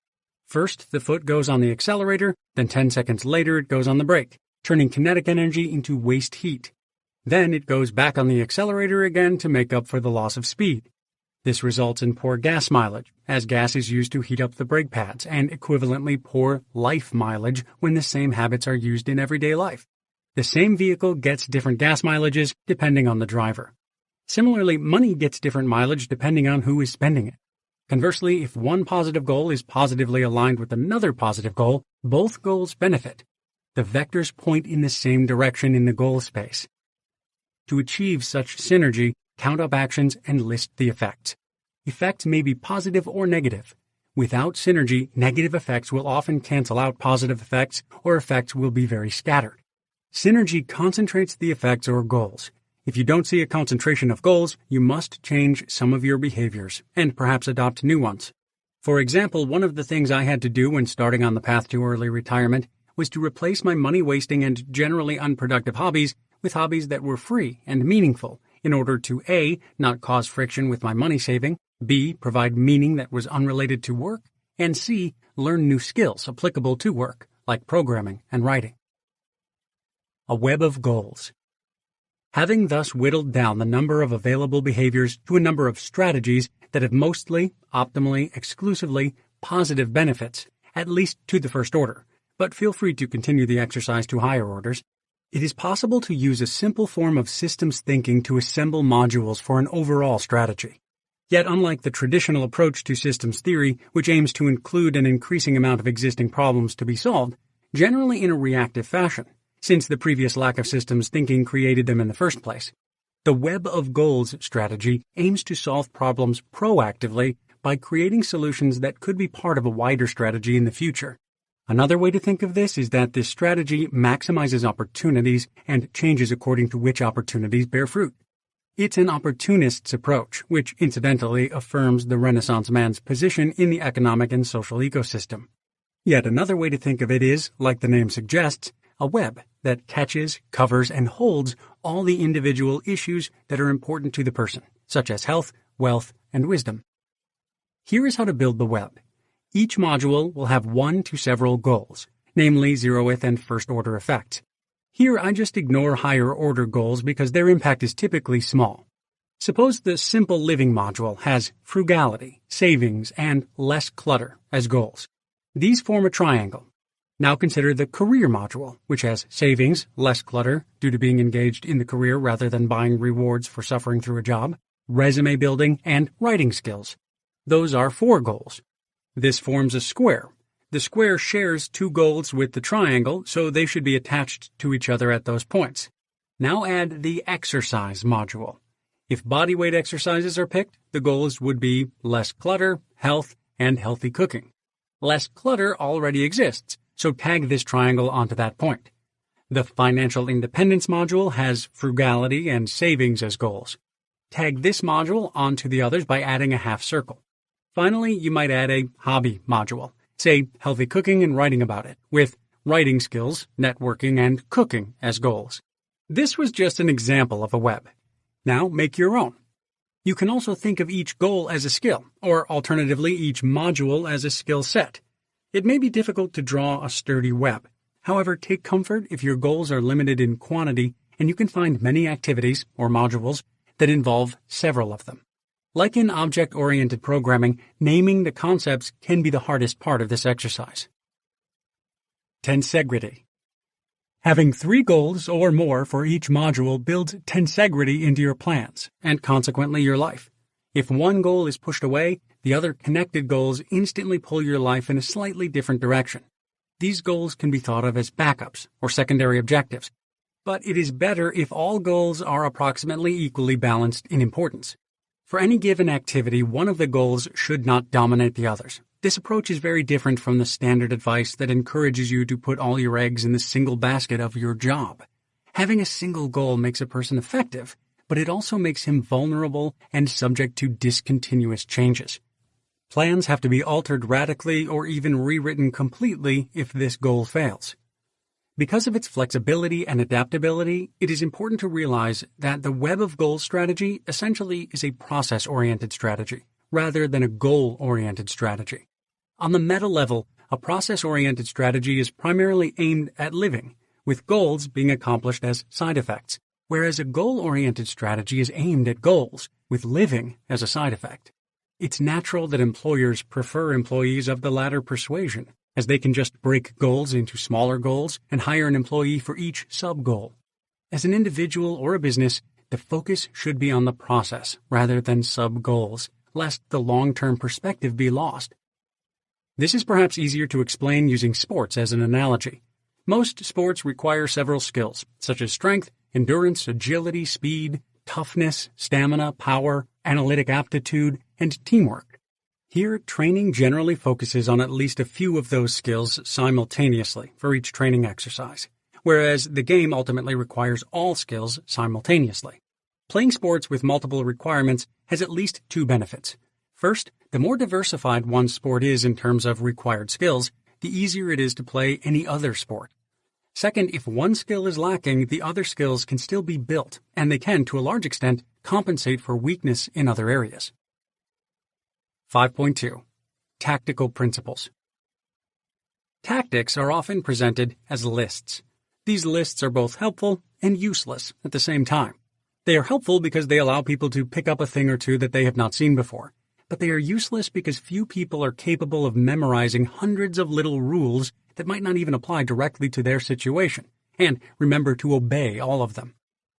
First, the foot goes on the accelerator, then 10 seconds later it goes on the brake, turning kinetic energy into waste heat. Then it goes back on the accelerator again to make up for the loss of speed. This results in poor gas mileage, as gas is used to heat up the brake pads, and equivalently poor life mileage when the same habits are used in everyday life. The same vehicle gets different gas mileages depending on the driver. Similarly, money gets different mileage depending on who is spending it. Conversely, if one positive goal is positively aligned with another positive goal, both goals benefit. The vectors point in the same direction in the goal space. To achieve such synergy, count up actions and list the effects. Effects may be positive or negative. Without synergy, negative effects will often cancel out positive effects, or effects will be very scattered. Synergy concentrates the effects or goals. If you don't see a concentration of goals, you must change some of your behaviors, and perhaps adopt new ones. For example, one of the things I had to do when starting on the path to early retirement was to replace my money-wasting and generally unproductive hobbies with hobbies that were free and meaningful, in order to A, not cause friction with my money saving, B, provide meaning that was unrelated to work, and C, learn new skills applicable to work, like programming and writing. A web of goals. Having thus whittled down the number of available behaviors to a number of strategies that have mostly, optimally, exclusively positive benefits, at least to the first order, but feel free to continue the exercise to higher orders, it is possible to use a simple form of systems thinking to assemble modules for an overall strategy. Yet unlike the traditional approach to systems theory, which aims to include an increasing amount of existing problems to be solved, generally in a reactive fashion, since the previous lack of systems thinking created them in the first place, the web of goals strategy aims to solve problems proactively by creating solutions that could be part of a wider strategy in the future. Another way to think of this is that this strategy maximizes opportunities and changes according to which opportunities bear fruit. It's an opportunist's approach, which incidentally affirms the Renaissance man's position in the economic and social ecosystem. Yet another way to think of it is, like the name suggests, a web that catches, covers, and holds all the individual issues that are important to the person, such as health, wealth, and wisdom. Here is how to build the web. Each module will have one to several goals, namely zeroth and first-order effects. Here I just ignore higher-order goals because their impact is typically small. Suppose the simple living module has frugality, savings, and less clutter as goals. These form a triangle. Now consider the career module, which has savings, less clutter due to being engaged in the career rather than buying rewards for suffering through a job, resume building, and writing skills. Those are 4 goals. This forms a square. The square shares 2 goals with the triangle, so they should be attached to each other at those points. Now add the exercise module. If bodyweight exercises are picked, the goals would be less clutter, health, and healthy cooking. Less clutter already exists, so tag this triangle onto that point. The financial independence module has frugality and savings as goals. Tag this module onto the others by adding a half circle. Finally, you might add a hobby module, say healthy cooking and writing about it, with writing skills, networking, and cooking as goals. This was just an example of a web. Now make your own. You can also think of each goal as a skill, or alternatively each module as a skill set. It may be difficult to draw a sturdy web. However, take comfort if your goals are limited in quantity and you can find many activities, or modules, that involve several of them. Like in object-oriented programming, naming the concepts can be the hardest part of this exercise. Tensegrity. Having 3 goals or more for each module builds tensegrity into your plans, and consequently your life. If one goal is pushed away, the other connected goals instantly pull your life in a slightly different direction. These goals can be thought of as backups or secondary objectives, but it is better if all goals are approximately equally balanced in importance. For any given activity, one of the goals should not dominate the others. This approach is very different from the standard advice that encourages you to put all your eggs in the single basket of your job. Having a single goal makes a person effective, but it also makes him vulnerable and subject to discontinuous changes. Plans have to be altered radically or even rewritten completely if this goal fails. Because of its flexibility and adaptability, it is important to realize that the web of goals strategy essentially is a process-oriented strategy, rather than a goal-oriented strategy. On the meta level, a process-oriented strategy is primarily aimed at living, with goals being accomplished as side effects, whereas a goal-oriented strategy is aimed at goals, with living as a side effect. It's natural that employers prefer employees of the latter persuasion, as they can just break goals into smaller goals and hire an employee for each sub-goal. As an individual or a business, the focus should be on the process rather than sub-goals, lest the long-term perspective be lost. This is perhaps easier to explain using sports as an analogy. Most sports require several skills, such as strength, endurance, agility, speed, toughness, stamina, power, analytic aptitude, and teamwork. Here, training generally focuses on at least a few of those skills simultaneously for each training exercise, whereas the game ultimately requires all skills simultaneously. Playing sports with multiple requirements has at least two benefits. First, the more diversified one's sport is in terms of required skills, the easier it is to play any other sport. Second, if one skill is lacking, the other skills can still be built, and they can, to a large extent, compensate for weakness in other areas. 5.2. Tactical Principles. Tactics are often presented as lists. These lists are both helpful and useless at the same time. They are helpful because they allow people to pick up a thing or two that they have not seen before, but they are useless because few people are capable of memorizing hundreds of little rules that might not even apply directly to their situation, and remember to obey all of them.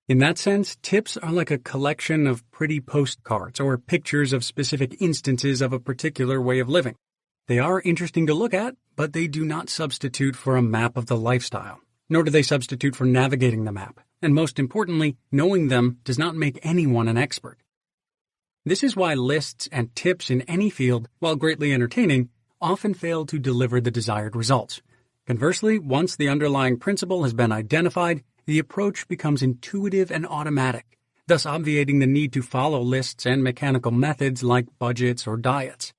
In that sense, tips are like a collection of pretty postcards or pictures of specific instances of a particular way of living. They are interesting to look at, but they do not substitute for a map of the lifestyle, nor do they substitute for navigating the map, and most importantly, knowing them does not make anyone an expert. This is why lists and tips in any field, while greatly entertaining, often fail to deliver the desired results. Conversely, once the underlying principle has been identified, the approach becomes intuitive and automatic, thus obviating the need to follow lists and mechanical methods like budgets or diets.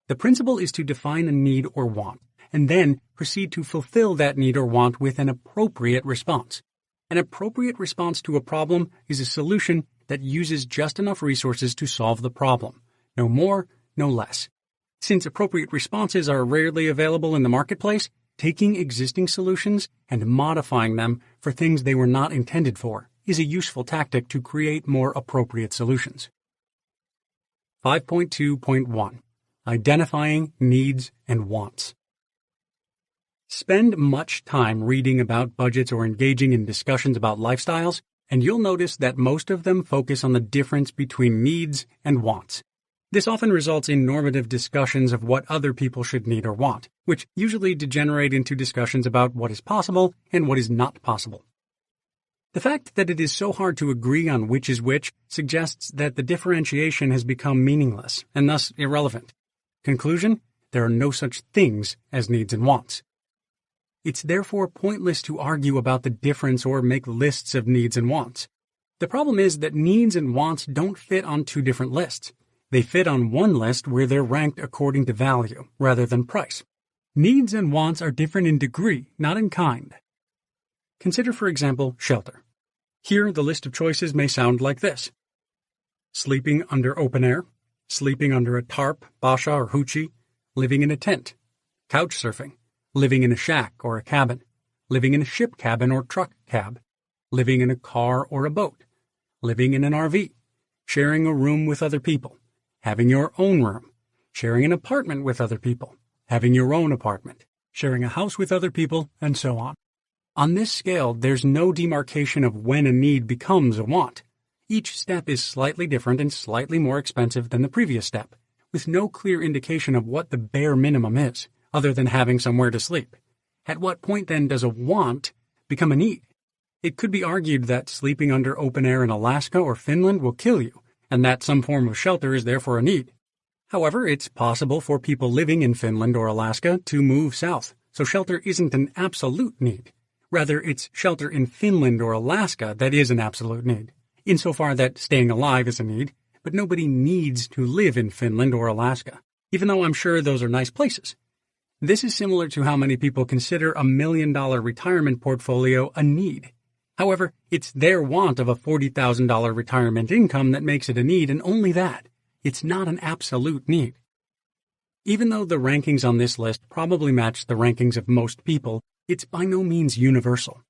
The principle is to define a need or want, and then proceed to fulfill that need or want with an appropriate response. An appropriate response to a problem is a solution that uses just enough resources to solve the problem, no more, no less. Since appropriate responses are rarely available in the marketplace, taking existing solutions and modifying them for things they were not intended for is a useful tactic to create more appropriate solutions. 5.2.1. Identifying Needs and Wants. Spend much time reading about budgets or engaging in discussions about lifestyles, and you'll notice that most of them focus on the difference between needs and wants. This often results in normative discussions of what other people should need or want, which usually degenerate into discussions about what is possible and what is not possible. The fact that it is so hard to agree on which is which suggests that the differentiation has become meaningless and thus irrelevant. Conclusion: there are no such things as needs and wants. It's therefore pointless to argue about the difference or make lists of needs and wants. The problem is that needs and wants don't fit on two different lists. They fit on one list where they're ranked according to value, rather than price. Needs and wants are different in degree, not in kind. Consider, for example, shelter. Here, the list of choices may sound like this: sleeping under open air, sleeping under a tarp, basha, or hoochie, living in a tent, couch surfing, living in a shack or a cabin, living in a ship cabin or truck cab, living in a car or a boat, living in an RV, sharing a room with other people, having your own room, sharing an apartment with other people, having your own apartment, sharing a house with other people, and so on. On this scale, there's no demarcation of when a need becomes a want. Each step is slightly different and slightly more expensive than the previous step, with no clear indication of what the bare minimum is, other than having somewhere to sleep. At what point, then, does a want become a need? It could be argued that sleeping under open air in Alaska or Finland will kill you, and that some form of shelter is therefore a need. However, it's possible for people living in Finland or Alaska to move south, so shelter isn't an absolute need. Rather, it's shelter in Finland or Alaska that is an absolute need, insofar that staying alive is a need, but nobody needs to live in Finland or Alaska, even though I'm sure those are nice places. This is similar to how many people consider a $1 million retirement portfolio a need. However, it's their want of a $40,000 retirement income that makes it a need, and only that. It's not an absolute need. Even though the rankings on this list probably match the rankings of most people, it's by no means universal.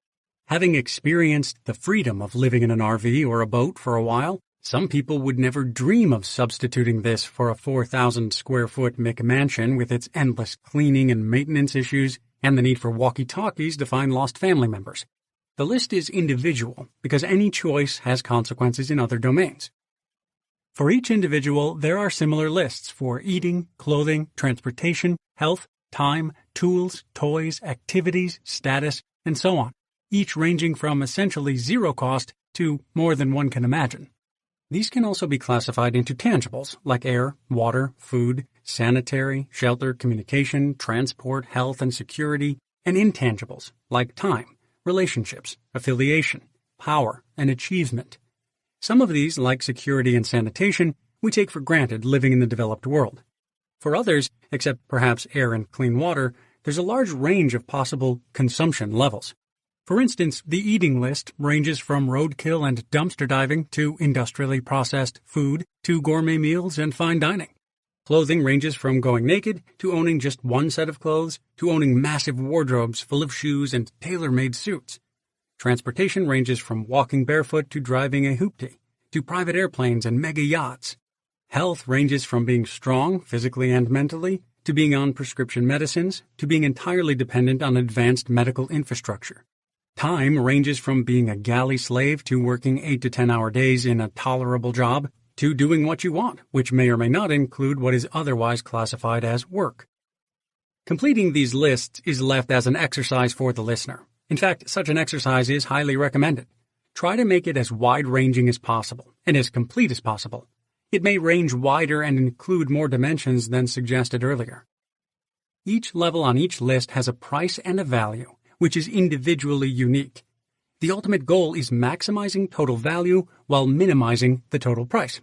Having experienced the freedom of living in an RV or a boat for a while, some people would never dream of substituting this for a 4,000 square foot McMansion with its endless cleaning and maintenance issues and the need for walkie-talkies to find lost family members. The list is individual because any choice has consequences in other domains. For each individual, there are similar lists for eating, clothing, transportation, health, time, tools, toys, activities, status, and so on, each ranging from essentially zero cost to more than one can imagine. These can also be classified into tangibles like air, water, food, sanitary, shelter, communication, transport, health, and security, and intangibles like time, relationships, affiliation, power, and achievement. Some of these, like security and sanitation, we take for granted living in the developed world. For others, except perhaps air and clean water, there's a large range of possible consumption levels. For instance, the eating list ranges from roadkill and dumpster diving to industrially processed food to gourmet meals and fine dining. Clothing ranges from going naked to owning just one set of clothes to owning massive wardrobes full of shoes and tailor-made suits. Transportation ranges from walking barefoot to driving a hoopty, to private airplanes and mega yachts. Health ranges from being strong physically and mentally, to being on prescription medicines, to being entirely dependent on advanced medical infrastructure. Time ranges from being a galley slave to working 8 to 10-hour days in a tolerable job, to doing what you want, which may or may not include what is otherwise classified as work. Completing these lists is left as an exercise for the listener. In fact, such an exercise is highly recommended. Try to make it as wide-ranging as possible, and as complete as possible. It may range wider and include more dimensions than suggested earlier. Each level on each list has a price and a value, which is individually unique. The ultimate goal is maximizing total value while minimizing the total price.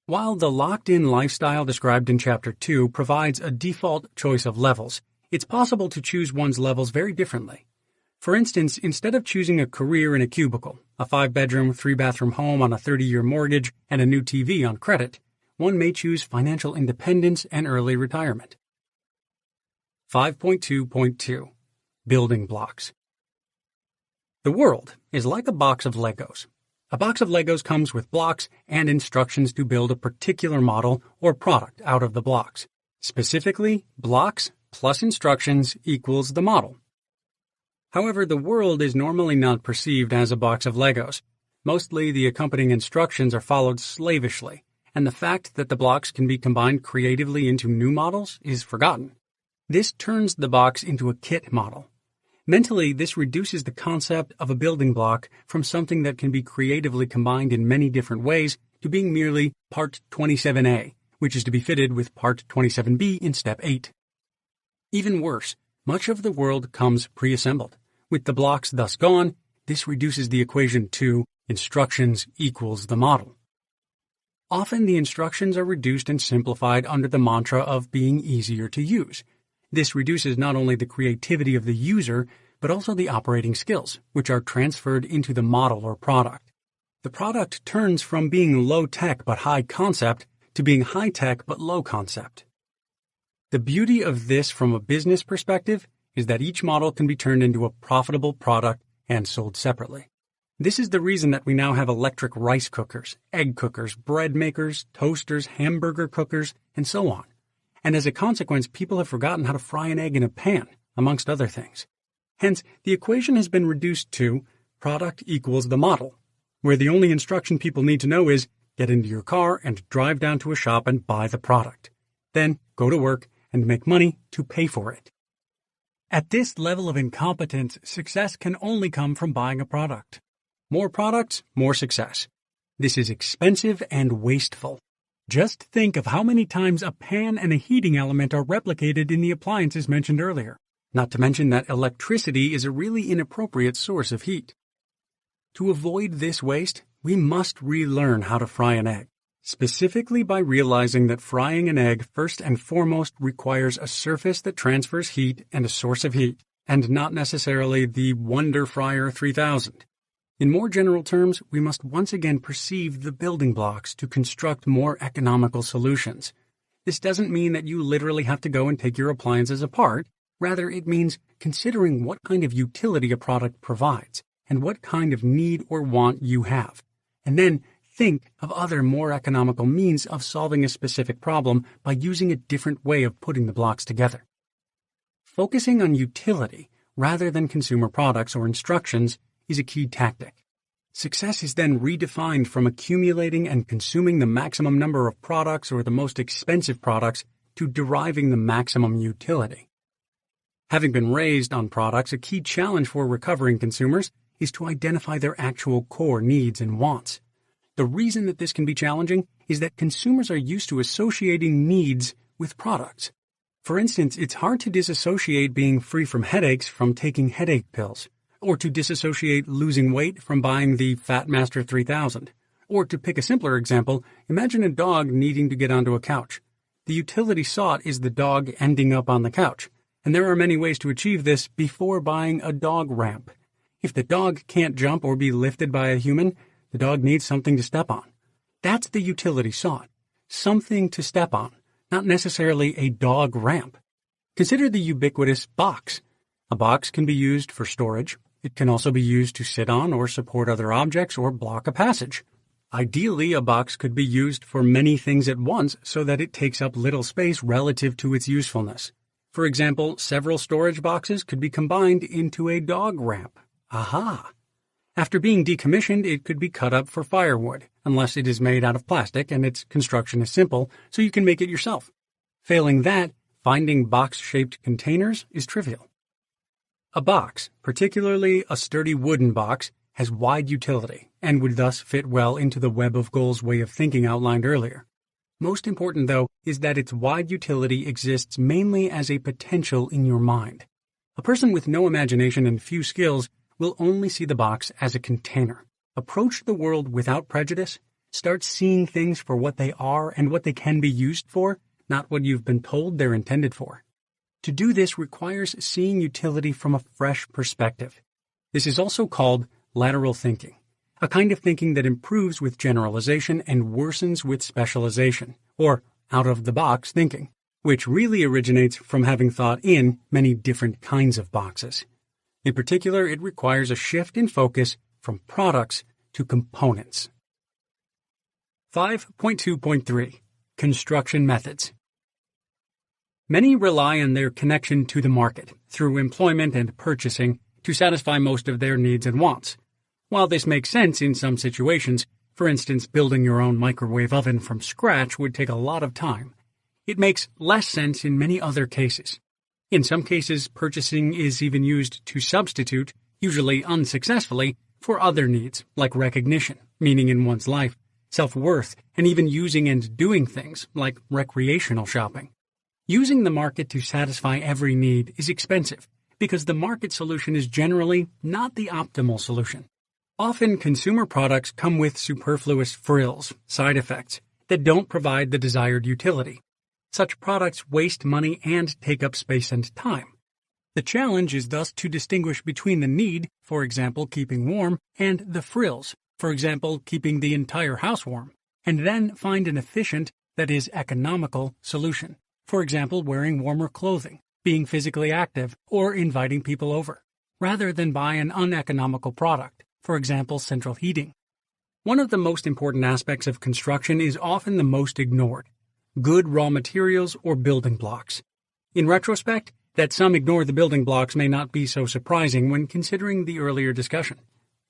While the locked-in lifestyle described in Chapter 2 provides a default choice of levels, it's possible to choose one's levels very differently. For instance, instead of choosing a career in a cubicle, a 5-bedroom, 3-bathroom home on a 30-year mortgage, and a new TV on credit, one may choose financial independence and early retirement. 5.2.2 Building Blocks. The world is like a box of Legos. A box of Legos comes with blocks and instructions to build a particular model or product out of the blocks. Specifically, blocks plus instructions equals the model. However, the world is normally not perceived as a box of Legos. Mostly, the accompanying instructions are followed slavishly, and the fact that the blocks can be combined creatively into new models is forgotten. This turns the box into a kit model. Mentally, this reduces the concept of a building block from something that can be creatively combined in many different ways to being merely Part 27A, which is to be fitted with Part 27B in Step 8. Even worse, much of the world comes pre-assembled. With the blocks thus gone, this reduces the equation to instructions equals the model. Often the instructions are reduced and simplified under the mantra of being easier to use. This reduces not only the creativity of the user, but also the operating skills, which are transferred into the model or product. The product turns from being low-tech but high-concept to being high-tech but low-concept. The beauty of this from a business perspective is that each model can be turned into a profitable product and sold separately. This is the reason that we now have electric rice cookers, egg cookers, bread makers, toasters, hamburger cookers, and so on. And as a consequence, people have forgotten how to fry an egg in a pan, amongst other things. Hence, the equation has been reduced to product equals the model, where the only instruction people need to know is get into your car and drive down to a shop and buy the product. Then go to work and make money to pay for it. At this level of incompetence, success can only come from buying a product. More products, more success. This is expensive and wasteful. Just think of how many times a pan and a heating element are replicated in the appliances mentioned earlier. Not to mention that electricity is a really inappropriate source of heat. To avoid this waste, we must relearn how to fry an egg. specifically by realizing that frying an egg first and foremost requires a surface that transfers heat and a source of heat, and not necessarily the Wonder Fryer 3000. In more general terms, we must once again perceive the building blocks to construct more economical solutions. This doesn't mean that you literally have to go and take your appliances apart. Rather, it means considering what kind of utility a product provides and what kind of need or want you have, and then think of other more economical means of solving a specific problem by using a different way of putting the blocks together. Focusing on utility rather than consumer products or instructions is a key tactic. Success is then redefined from accumulating and consuming the maximum number of products or the most expensive products to deriving the maximum utility. Having been raised on products, a key challenge for recovering consumers is to identify their actual core needs and wants. The reason that this can be challenging is that consumers are used to associating needs with products. For instance, it's hard to disassociate being free from headaches from taking headache pills, or to disassociate losing weight from buying the Fat Master 3000. Or to pick a simpler example, imagine a dog needing to get onto a couch. The utility sought is the dog ending up on the couch, and there are many ways to achieve this before buying a dog ramp. If the dog can't jump or be lifted by a human, the dog needs something to step on. That's the utility sought. Something to step on, not necessarily a dog ramp. Consider the ubiquitous box. A box can be used for storage. It can also be used to sit on or support other objects or block a passage. Ideally, a box could be used for many things at once so that it takes up little space relative to its usefulness. For example, several storage boxes could be combined into a dog ramp. Aha! After being decommissioned, it could be cut up for firewood, unless it is made out of plastic and its construction is simple, so you can make it yourself. Failing that, finding box-shaped containers is trivial. A box, particularly a sturdy wooden box, has wide utility and would thus fit well into the web of goals way of thinking outlined earlier. Most important, though, is that its wide utility exists mainly as a potential in your mind. A person with no imagination and few skills will only see the box as a container. Approach the world without prejudice. Start seeing things for what they are and what they can be used for, not what you've been told they're intended for. To do this requires seeing utility from a fresh perspective. This is also called lateral thinking, a kind of thinking that improves with generalization and worsens with specialization, or out-of-the-box thinking, which really originates from having thought in many different kinds of boxes. In particular, it requires a shift in focus from products to components. 5.2.3 Construction Methods. Many rely on their connection to the market through employment and purchasing to satisfy most of their needs and wants. While this makes sense in some situations, for instance, building your own microwave oven from scratch would take a lot of time, it makes less sense in many other cases. In some cases, purchasing is even used to substitute, usually unsuccessfully, for other needs like recognition, meaning in one's life, self-worth, and even using and doing things like recreational shopping. Using the market to satisfy every need is expensive because the market solution is generally not the optimal solution. Often, consumer products come with superfluous frills, side effects, that don't provide the desired utility. Such products waste money and take up space and time. The challenge is thus to distinguish between the need, for example, keeping warm, and the frills, for example, keeping the entire house warm, and then find an efficient, that is, economical, solution. For example, wearing warmer clothing, being physically active, or inviting people over, rather than buy an uneconomical product, for example, central heating. One of the most important aspects of construction is often the most ignored: good raw materials or building blocks. In retrospect, that some ignore the building blocks may not be so surprising when considering the earlier discussion.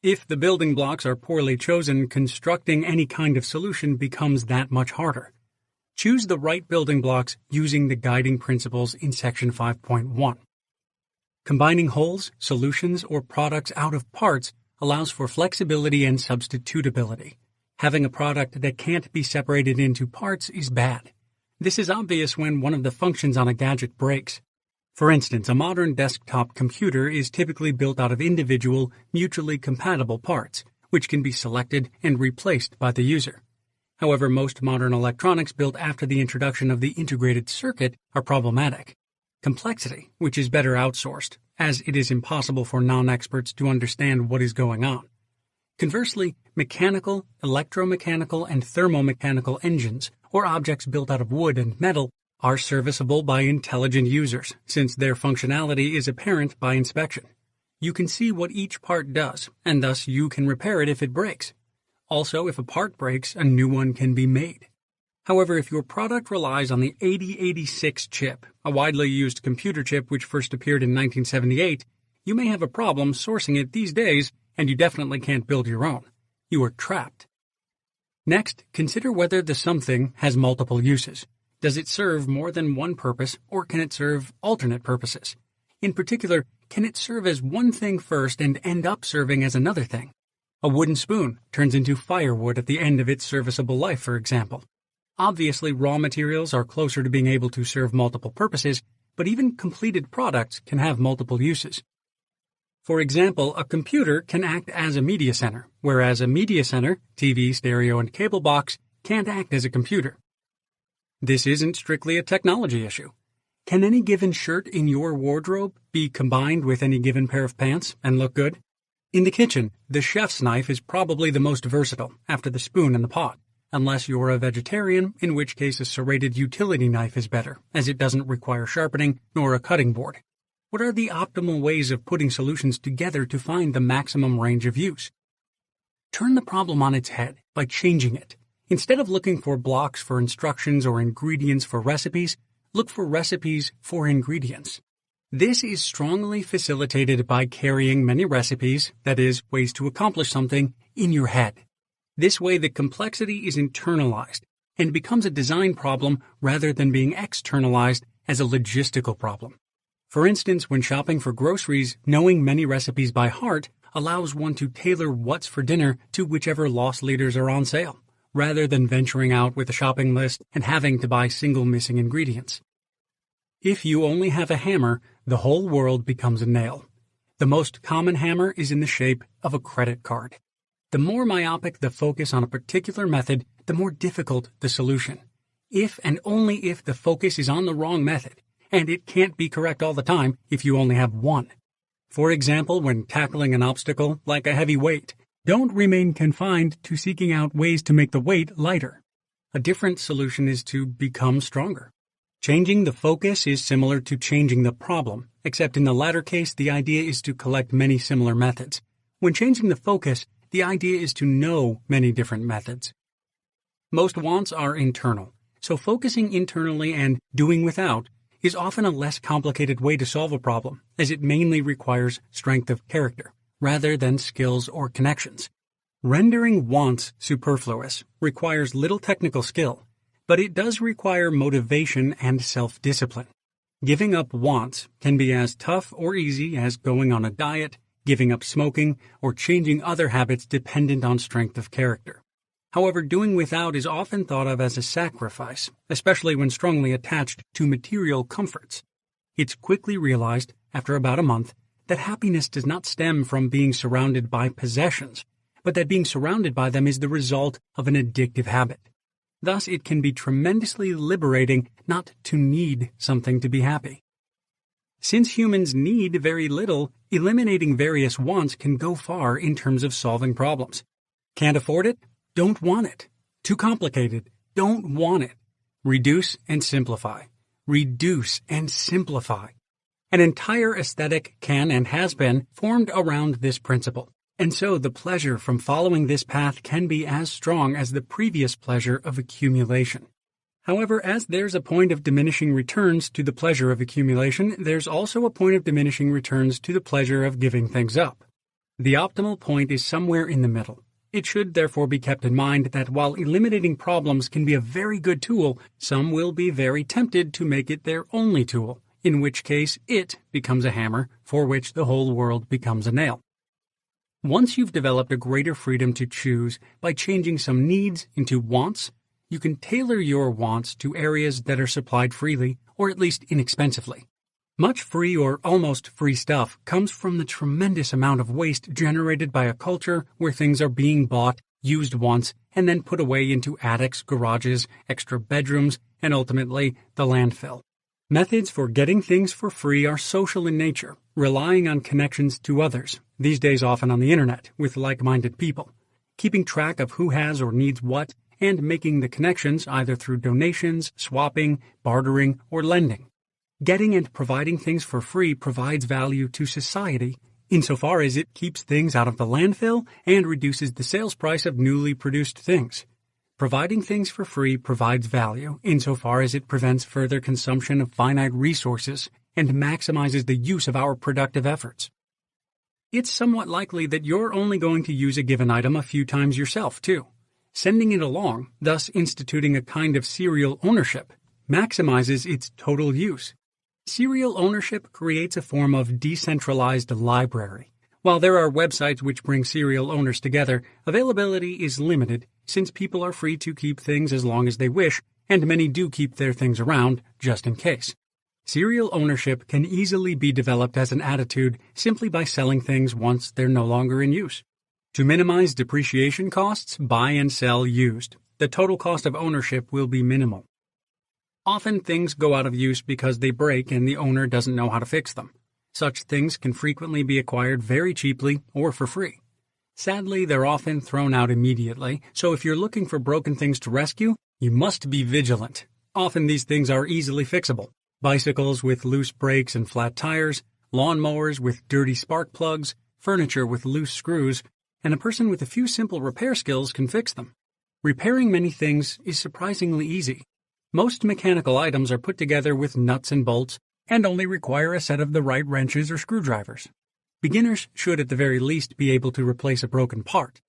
If the building blocks are poorly chosen, constructing any kind of solution becomes that much harder. Choose the right building blocks using the guiding principles in Section 5.1. Combining wholes, solutions, or products out of parts allows for flexibility and substitutability. Having a product that can't be separated into parts is bad. This is obvious when one of the functions on a gadget breaks. For instance, a modern desktop computer is typically built out of individual, mutually compatible parts, which can be selected and replaced by the user. However, most modern electronics built after the introduction of the integrated circuit are problematic. Complexity, which is better outsourced, as it is impossible for non-experts to understand what is going on. Conversely, mechanical, electromechanical, and thermomechanical engines, or objects built out of wood and metal, are serviceable by intelligent users, since their functionality is apparent by inspection. You can see what each part does, and thus you can repair it if it breaks. Also, if a part breaks, a new one can be made. However, if your product relies on the 8086 chip, a widely used computer chip which first appeared in 1978, you may have a problem sourcing it these days, and you definitely can't build your own. You are trapped. Next, consider whether the something has multiple uses. Does it serve more than one purpose, or can it serve alternate purposes? In particular, can it serve as one thing first and end up serving as another thing? A wooden spoon turns into firewood at the end of its serviceable life, for example. Obviously, raw materials are closer to being able to serve multiple purposes, but even completed products can have multiple uses. For example, a computer can act as a media center, whereas a media center, TV, stereo, and cable box, can't act as a computer. This isn't strictly a technology issue. Can any given shirt in your wardrobe be combined with any given pair of pants and look good? In the kitchen, the chef's knife is probably the most versatile, after the spoon and the pot, unless you're a vegetarian, in which case a serrated utility knife is better, as it doesn't require sharpening nor a cutting board. What are the optimal ways of putting solutions together to find the maximum range of use? Turn the problem on its head by changing it. Instead of looking for blocks for instructions or ingredients for recipes, look for recipes for ingredients. This is strongly facilitated by carrying many recipes, that is, ways to accomplish something, in your head. This way the complexity is internalized and becomes a design problem rather than being externalized as a logistical problem. For instance, when shopping for groceries, knowing many recipes by heart allows one to tailor what's for dinner to whichever loss leaders are on sale, rather than venturing out with a shopping list and having to buy single missing ingredients. If you only have a hammer, the whole world becomes a nail. The most common hammer is in the shape of a credit card. The more myopic the focus on a particular method, the more difficult the solution. If and only if the focus is on the wrong method, and it can't be correct all the time if you only have one. For example, when tackling an obstacle like a heavy weight, don't remain confined to seeking out ways to make the weight lighter. A different solution is to become stronger. Changing the focus is similar to changing the problem, except in the latter case the idea is to collect many similar methods. When changing the focus, the idea is to know many different methods. Most wants are internal, so focusing internally and doing without is often a less complicated way to solve a problem, as it mainly requires strength of character, rather than skills or connections. Rendering wants superfluous requires little technical skill, but it does require motivation and self-discipline. Giving up wants can be as tough or easy as going on a diet, giving up smoking, or changing other habits dependent on strength of character. However, doing without is often thought of as a sacrifice, especially when strongly attached to material comforts. It's quickly realized, after about a month, that happiness does not stem from being surrounded by possessions, but that being surrounded by them is the result of an addictive habit. Thus, it can be tremendously liberating not to need something to be happy. Since humans need very little, eliminating various wants can go far in terms of solving problems. Can't afford it? Don't want it. Too complicated? Don't want it. Reduce and simplify. Reduce and simplify. An entire aesthetic can and has been formed around this principle, and so the pleasure from following this path can be as strong as the previous pleasure of accumulation. However, as there's a point of diminishing returns to the pleasure of accumulation, there's also a point of diminishing returns to the pleasure of giving things up. The optimal point is somewhere in the middle. It should therefore be kept in mind that while eliminating problems can be a very good tool, some will be very tempted to make it their only tool, in which case it becomes a hammer for which the whole world becomes a nail. Once you've developed a greater freedom to choose by changing some needs into wants, you can tailor your wants to areas that are supplied freely or at least inexpensively. Much free or almost free stuff comes from the tremendous amount of waste generated by a culture where things are being bought, used once, and then put away into attics, garages, extra bedrooms, and ultimately the landfill. Methods for getting things for free are social in nature, relying on connections to others, these days often on the internet, with like-minded people, keeping track of who has or needs what, and making the connections either through donations, swapping, bartering, or lending. Getting and providing things for free provides value to society insofar as it keeps things out of the landfill and reduces the sales price of newly produced things. Providing things for free provides value insofar as it prevents further consumption of finite resources and maximizes the use of our productive efforts. It's somewhat likely that you're only going to use a given item a few times yourself, too. Sending it along, thus instituting a kind of serial ownership, maximizes its total use. Serial ownership creates a form of decentralized library. While there are websites which bring serial owners together, availability is limited since people are free to keep things as long as they wish, and many do keep their things around just in case. Serial ownership can easily be developed as an attitude simply by selling things once they're no longer in use. To minimize depreciation costs, buy and sell used. The total cost of ownership will be minimal. Often things go out of use because they break and the owner doesn't know how to fix them. Such things can frequently be acquired very cheaply or for free. Sadly, they're often thrown out immediately, so if you're looking for broken things to rescue, you must be vigilant. Often these things are easily fixable. Bicycles with loose brakes and flat tires, lawnmowers with dirty spark plugs, furniture with loose screws, and a person with a few simple repair skills can fix them. Repairing many things is surprisingly easy. Most mechanical items are put together with nuts and bolts and only require a set of the right wrenches or screwdrivers. Beginners should at the very least be able to replace a broken part.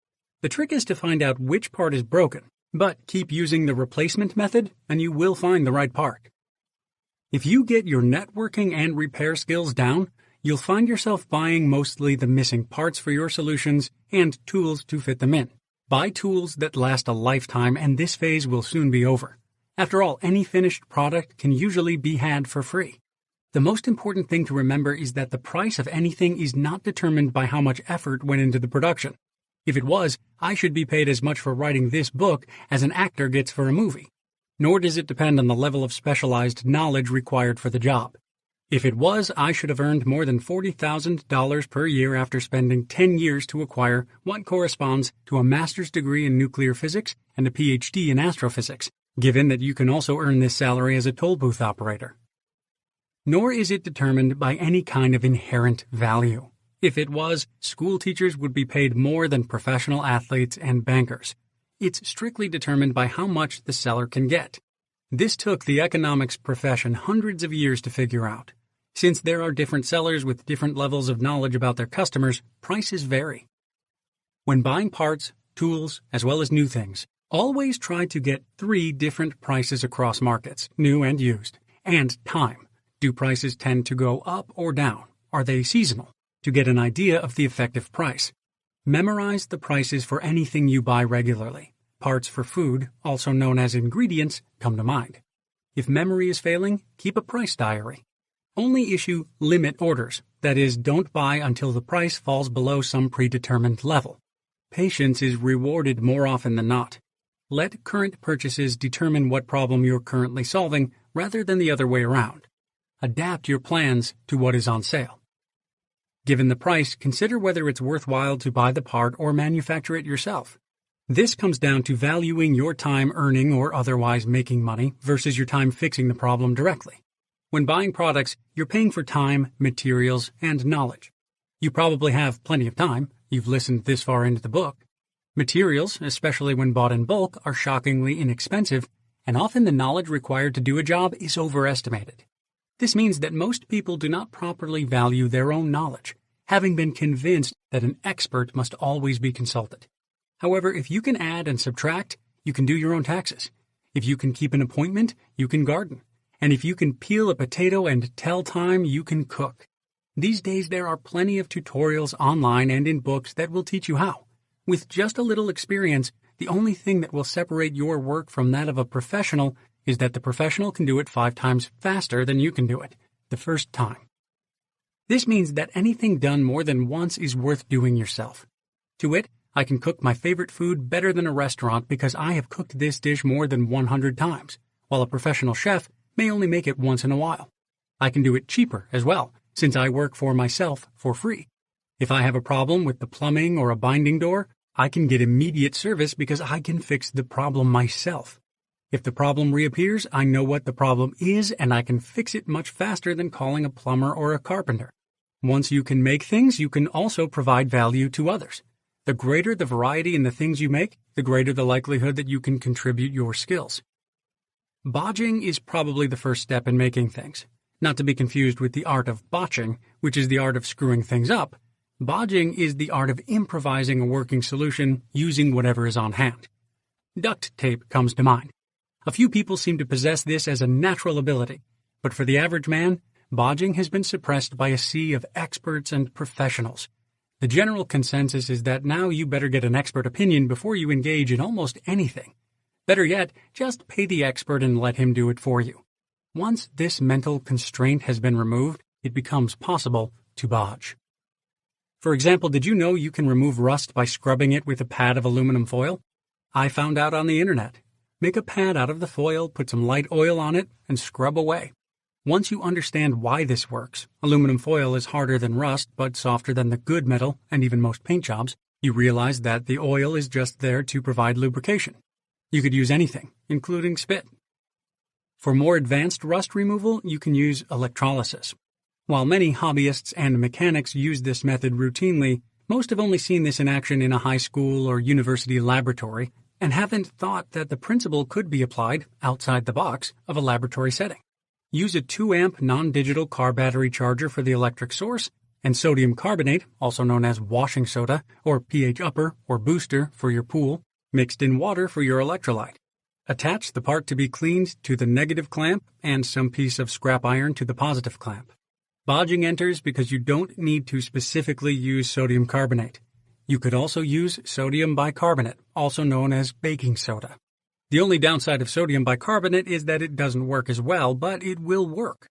The trick is to find out which part is broken, but keep using the replacement method and you will find the right part. If you get your networking and repair skills down, you'll find yourself buying mostly the missing parts for your solutions and tools to fit them in. Buy tools that last a lifetime and this phase will soon be over. After all, any finished product can usually be had for free. The most important thing to remember is that the price of anything is not determined by how much effort went into the production. If it was, I should be paid as much for writing this book as an actor gets for a movie. Nor does it depend on the level of specialized knowledge required for the job. If it was, I should have earned more than $40,000 per year after spending 10 years to acquire what corresponds to a master's degree in nuclear physics and a PhD in astrophysics, given that you can also earn this salary as a toll booth operator. Nor is it determined by any kind of inherent value. If it was, school teachers would be paid more than professional athletes and bankers. It's strictly determined by how much the seller can get. This took the economics profession hundreds of years to figure out. Since there are different sellers with different levels of knowledge about their customers, prices vary. When buying parts, tools, as well as new things, always try to get 3 different prices across markets, new and used, and time. Do prices tend to go up or down? Are they seasonal? To get an idea of the effective price. Memorize the prices for anything you buy regularly. Parts for food, also known as ingredients, come to mind. If memory is failing, keep a price diary. Only issue limit orders, that is, don't buy until the price falls below some predetermined level. Patience is rewarded more often than not. Let current purchases determine what problem you're currently solving rather than the other way around. Adapt your plans to what is on sale. Given the price, consider whether it's worthwhile to buy the part or manufacture it yourself. This comes down to valuing your time earning or otherwise making money versus your time fixing the problem directly. When buying products, you're paying for time, materials, and knowledge. You probably have plenty of time. You've listened this far into the book. Materials, especially when bought in bulk, are shockingly inexpensive, and often the knowledge required to do a job is overestimated. This means that most people do not properly value their own knowledge, having been convinced that an expert must always be consulted. However, if you can add and subtract, you can do your own taxes. If you can keep an appointment, you can garden. And if you can peel a potato and tell time, you can cook. These days there are plenty of tutorials online and in books that will teach you how. With just a little experience, the only thing that will separate your work from that of a professional is that the professional can do it 5 times faster than you can do it, the first time. This means that anything done more than once is worth doing yourself. To wit, I can cook my favorite food better than a restaurant because I have cooked this dish more than 100 times, while a professional chef may only make it once in a while. I can do it cheaper as well, since I work for myself for free. If I have a problem with the plumbing or a binding door, I can get immediate service because I can fix the problem myself. If the problem reappears, I know what the problem is and I can fix it much faster than calling a plumber or a carpenter. Once you can make things, you can also provide value to others. The greater the variety in the things you make, the greater the likelihood that you can contribute your skills. Bodging is probably the first step in making things. Not to be confused with the art of botching, which is the art of screwing things up. Bodging is the art of improvising a working solution using whatever is on hand. Duct tape comes to mind. A few people seem to possess this as a natural ability, but for the average man, bodging has been suppressed by a sea of experts and professionals. The general consensus is that now you better get an expert opinion before you engage in almost anything. Better yet, just pay the expert and let him do it for you. Once this mental constraint has been removed, it becomes possible to bodge. For example, did you know you can remove rust by scrubbing it with a pad of aluminum foil? I found out on the internet. Make a pad out of the foil, put some light oil on it, and scrub away. Once you understand why this works, aluminum foil is harder than rust but softer than the good metal and even most paint jobs, you realize that the oil is just there to provide lubrication. You could use anything, including spit. For more advanced rust removal, you can use electrolysis. While many hobbyists and mechanics use this method routinely, most have only seen this in action in a high school or university laboratory and haven't thought that the principle could be applied outside the box of a laboratory setting. Use a 2-amp non-digital car battery charger for the electric source and sodium carbonate, also known as washing soda or pH upper or booster for your pool, mixed in water for your electrolyte. Attach the part to be cleaned to the negative clamp and some piece of scrap iron to the positive clamp. Bodging enters because you don't need to specifically use sodium carbonate. You could also use sodium bicarbonate, also known as baking soda. The only downside of sodium bicarbonate is that it doesn't work as well, but it will work.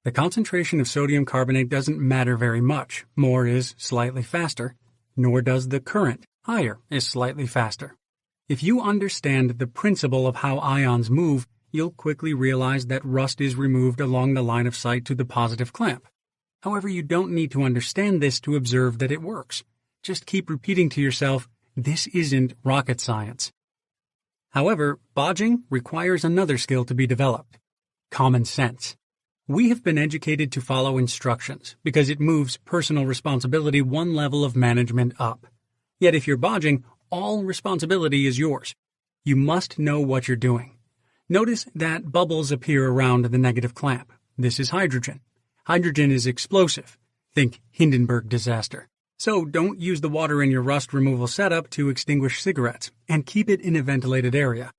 The concentration of sodium carbonate doesn't matter very much. More is slightly faster, nor does the current. Higher is slightly faster. If you understand the principle of how ions move, you'll quickly realize that rust is removed along the line of sight to the positive clamp. However, you don't need to understand this to observe that it works. Just keep repeating to yourself, this isn't rocket science. However, bodging requires another skill to be developed: common sense. We have been educated to follow instructions because it moves personal responsibility one level of management up. Yet if you're bodging, all responsibility is yours. You must know what you're doing. Notice that bubbles appear around the negative clamp. This is hydrogen. Hydrogen is explosive. Think Hindenburg disaster. So don't use the water in your rust removal setup to extinguish cigarettes, and keep it in a ventilated area.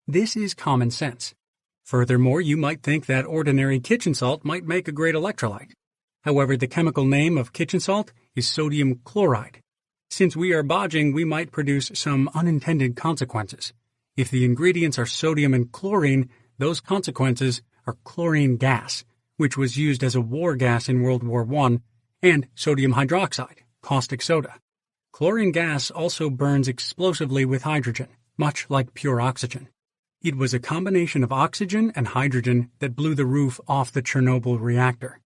This is common sense. Furthermore, you might think that ordinary kitchen salt might make a great electrolyte. However, the chemical name of kitchen salt is sodium chloride. Since we are bodging, we might produce some unintended consequences. If the ingredients are sodium and chlorine, those consequences are chlorine gas, which was used as a war gas in World War I, and sodium hydroxide, caustic soda. Chlorine gas also burns explosively with hydrogen, much like pure oxygen. It was a combination of oxygen and hydrogen that blew the roof off the Chernobyl reactor.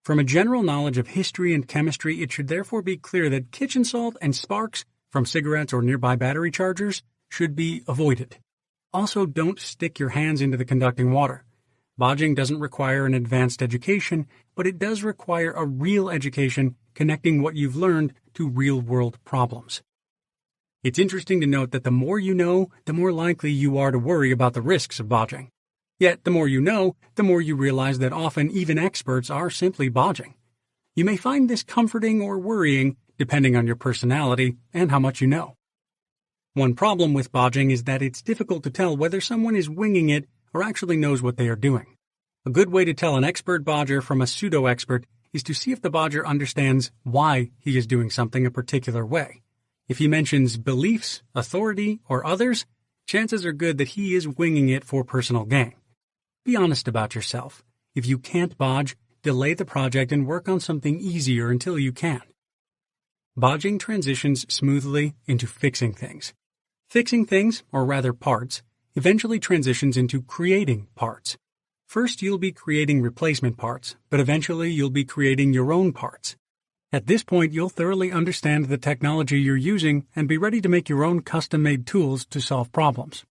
From a general knowledge of history and chemistry, it should therefore be clear that kitchen salt and sparks from cigarettes or nearby battery chargers should be avoided. Also, don't stick your hands into the conducting water. Bodging doesn't require an advanced education, but it does require a real education connecting what you've learned to real-world problems. It's interesting to note that the more you know, the more likely you are to worry about the risks of bodging. Yet, the more you know, the more you realize that often even experts are simply bodging. You may find this comforting or worrying, depending on your personality and how much you know. One problem with bodging is that it's difficult to tell whether someone is winging it or actually knows what they are doing. A good way to tell an expert bodger from a pseudo-expert is to see if the bodger understands why he is doing something a particular way. If he mentions beliefs, authority, or others, chances are good that he is winging it for personal gain. Be honest about yourself. If you can't bodge, delay the project and work on something easier until you can. Bodging transitions smoothly into fixing things. Fixing things, or rather parts, eventually transitions into creating parts. First, you'll be creating replacement parts, but eventually you'll be creating your own parts. At this point, you'll thoroughly understand the technology you're using and be ready to make your own custom-made tools to solve problems.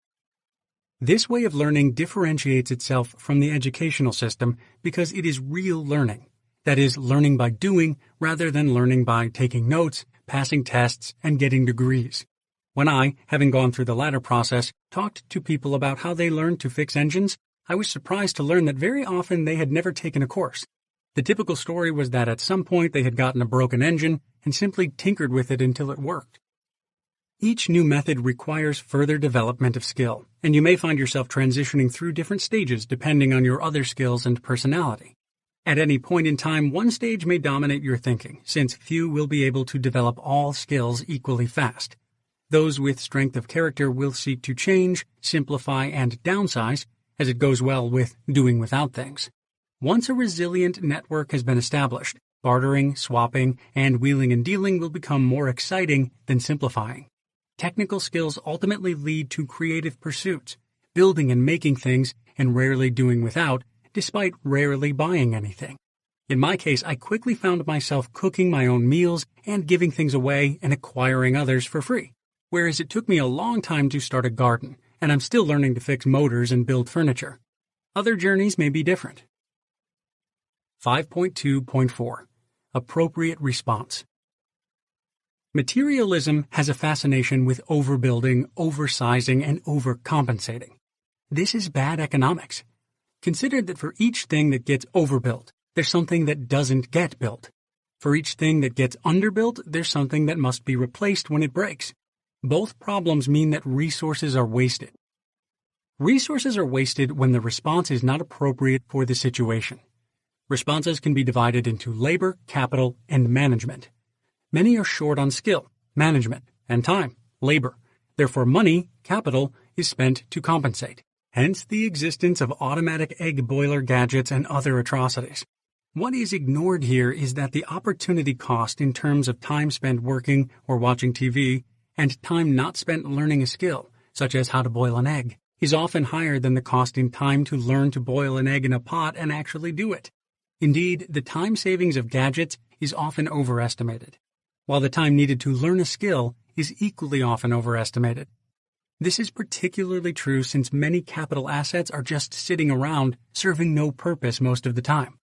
This way of learning differentiates itself from the educational system because it is real learning. That is, learning by doing rather than learning by taking notes, passing tests, and getting degrees. When I, having gone through the latter process, talked to people about how they learned to fix engines, I was surprised to learn that very often they had never taken a course. The typical story was that at some point they had gotten a broken engine and simply tinkered with it until it worked. Each new method requires further development of skill, and you may find yourself transitioning through different stages depending on your other skills and personality. At any point in time, one stage may dominate your thinking, since few will be able to develop all skills equally fast. Those with strength of character will seek to change, simplify, and downsize, as it goes well with doing without things. Once a resilient network has been established, bartering, swapping, and wheeling and dealing will become more exciting than simplifying. Technical skills ultimately lead to creative pursuits, building and making things, and rarely doing without, despite rarely buying anything. In my case, I quickly found myself cooking my own meals and giving things away and acquiring others for free, whereas it took me a long time to start a garden, and I'm still learning to fix motors and build furniture. Other journeys may be different. 5.2.4 Appropriate Response. Materialism has a fascination with overbuilding, oversizing, and overcompensating. This is bad economics. Consider that for each thing that gets overbuilt, there's something that doesn't get built. For each thing that gets underbuilt, there's something that must be replaced when it breaks. Both problems mean that resources are wasted. Resources are wasted when the response is not appropriate for the situation. Responses can be divided into labor, capital, and management. Many are short on skill, management, and time, labor. Therefore, money, capital, is spent to compensate. Hence the existence of automatic egg boiler gadgets and other atrocities. What is ignored here is that the opportunity cost in terms of time spent working or watching TV and time not spent learning a skill, such as how to boil an egg, is often higher than the cost in time to learn to boil an egg in a pot and actually do it. Indeed, the time savings of gadgets is often overestimated, while the time needed to learn a skill is equally often overestimated. This is particularly true since many capital assets are just sitting around, serving no purpose most of the time.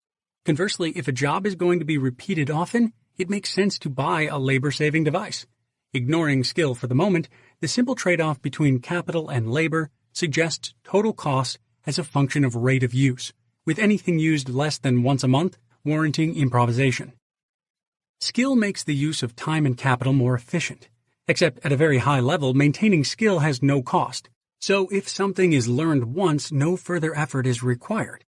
Conversely, if a job is going to be repeated often, it makes sense to buy a labor-saving device. Ignoring skill for the moment, the simple trade-off between capital and labor suggests total cost as a function of rate of use, with anything used less than once a month warranting improvisation. Skill makes the use of time and capital more efficient. Except at a very high level, maintaining skill has no cost. So if something is learned once, no further effort is required.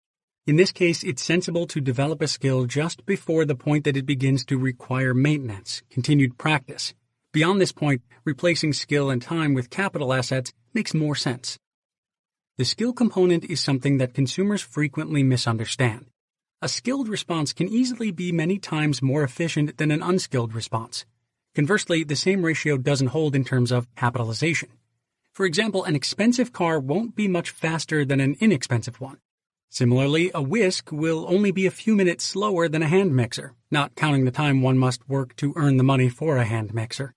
In this case, it's sensible to develop a skill just before the point that it begins to require maintenance, continued practice. Beyond this point, replacing skill and time with capital assets makes more sense. The skill component is something that consumers frequently misunderstand. A skilled response can easily be many times more efficient than an unskilled response. Conversely, the same ratio doesn't hold in terms of capitalization. For example, an expensive car won't be much faster than an inexpensive one. Similarly, a whisk will only be a few minutes slower than a hand mixer, not counting the time one must work to earn the money for a hand mixer.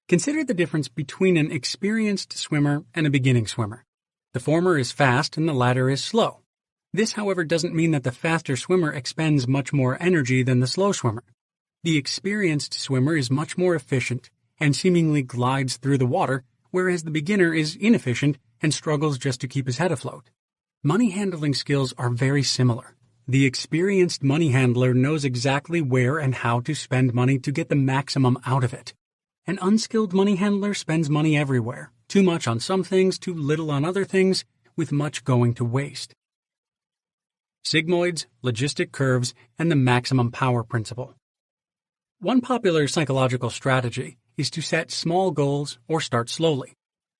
Consider the difference between an experienced swimmer and a beginning swimmer. The former is fast and the latter is slow. This, however, doesn't mean that the faster swimmer expends much more energy than the slow swimmer. The experienced swimmer is much more efficient and seemingly glides through the water, whereas the beginner is inefficient and struggles just to keep his head afloat. Money handling skills are very similar. The experienced money handler knows exactly where and how to spend money to get the maximum out of it. An unskilled money handler spends money everywhere, too much on some things, too little on other things, with much going to waste. Sigmoids, logistic curves, and the maximum power principle. One popular psychological strategy is to set small goals or start slowly.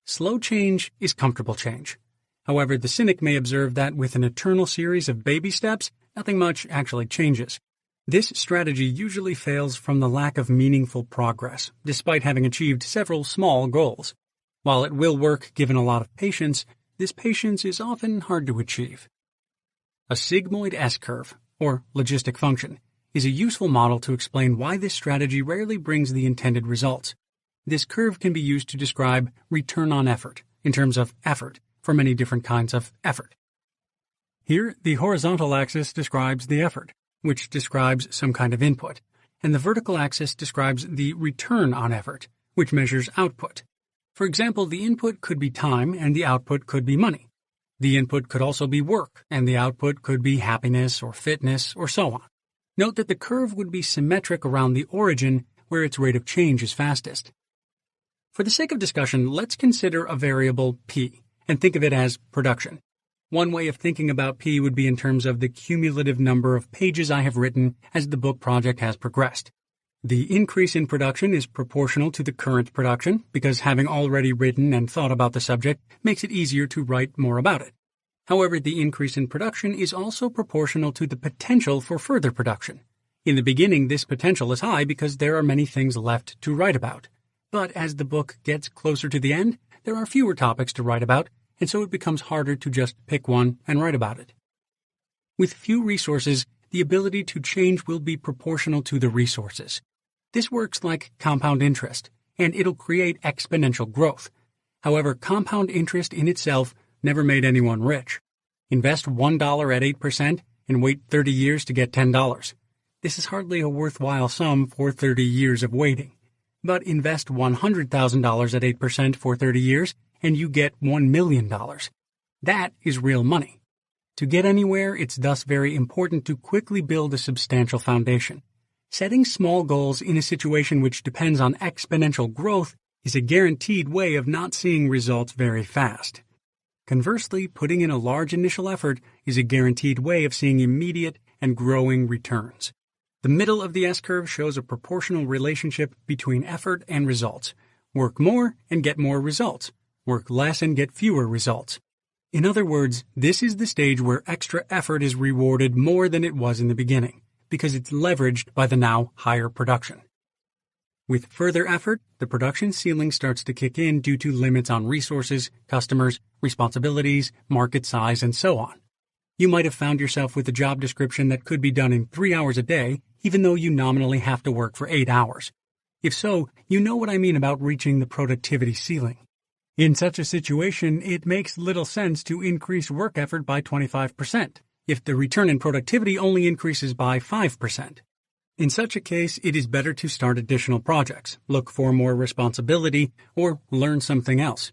Slow change is comfortable change. However, the cynic may observe that with an eternal series of baby steps, nothing much actually changes. This strategy usually fails from the lack of meaningful progress, despite having achieved several small goals. While it will work given a lot of patience, this patience is often hard to achieve. A sigmoid S-curve, or logistic function, is a useful model to explain why this strategy rarely brings the intended results. This curve can be used to describe return on effort, in terms of effort, for many different kinds of effort. Here, the horizontal axis describes the effort, which describes some kind of input, and the vertical axis describes the return on effort, which measures output. For example, the input could be time and the output could be money. The input could also be work, and the output could be happiness or fitness or so on. Note that the curve would be symmetric around the origin, where its rate of change is fastest. For the sake of discussion, let's consider a variable p, and think of it as production. One way of thinking about p would be in terms of the cumulative number of pages I have written as the book project has progressed. The increase in production is proportional to the current production because having already written and thought about the subject makes it easier to write more about it. However, the increase in production is also proportional to the potential for further production. In the beginning, this potential is high because there are many things left to write about. But as the book gets closer to the end, there are fewer topics to write about, and so it becomes harder to just pick one and write about it. With few resources, the ability to change will be proportional to the resources. This works like compound interest, and it'll create exponential growth. However, compound interest in itself never made anyone rich. Invest $1 at 8% and wait 30 years to get $10. This is hardly a worthwhile sum for 30 years of waiting. But invest $100,000 at 8% for 30 years and you get $1 million. That is real money. To get anywhere, it's thus very important to quickly build a substantial foundation. Setting small goals in a situation which depends on exponential growth is a guaranteed way of not seeing results very fast. Conversely, putting in a large initial effort is a guaranteed way of seeing immediate and growing returns. The middle of the S-curve shows a proportional relationship between effort and results. Work more and get more results. Work less and get fewer results. In other words, this is the stage where extra effort is rewarded more than it was in the beginning, because it's leveraged by the now higher production. With further effort, the production ceiling starts to kick in due to limits on resources, customers, responsibilities, market size, and so on. You might have found yourself with a job description that could be done in 3 hours a day, even though you nominally have to work for 8 hours. If so, you know what I mean about reaching the productivity ceiling. In such a situation, it makes little sense to increase work effort by 25%. If the return in productivity only increases by 5%. In such a case, it is better to start additional projects, look for more responsibility, or learn something else.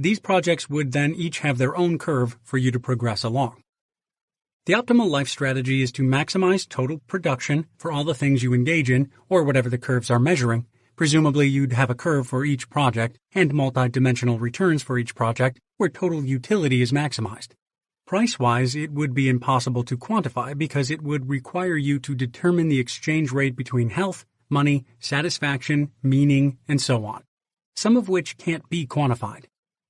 These projects would then each have their own curve for you to progress along. The optimal life strategy is to maximize total production for all the things you engage in, or whatever the curves are measuring. Presumably, you'd have a curve for each project and multi-dimensional returns for each project where total utility is maximized. Price-wise, it would be impossible to quantify because it would require you to determine the exchange rate between health, money, satisfaction, meaning, and so on, some of which can't be quantified.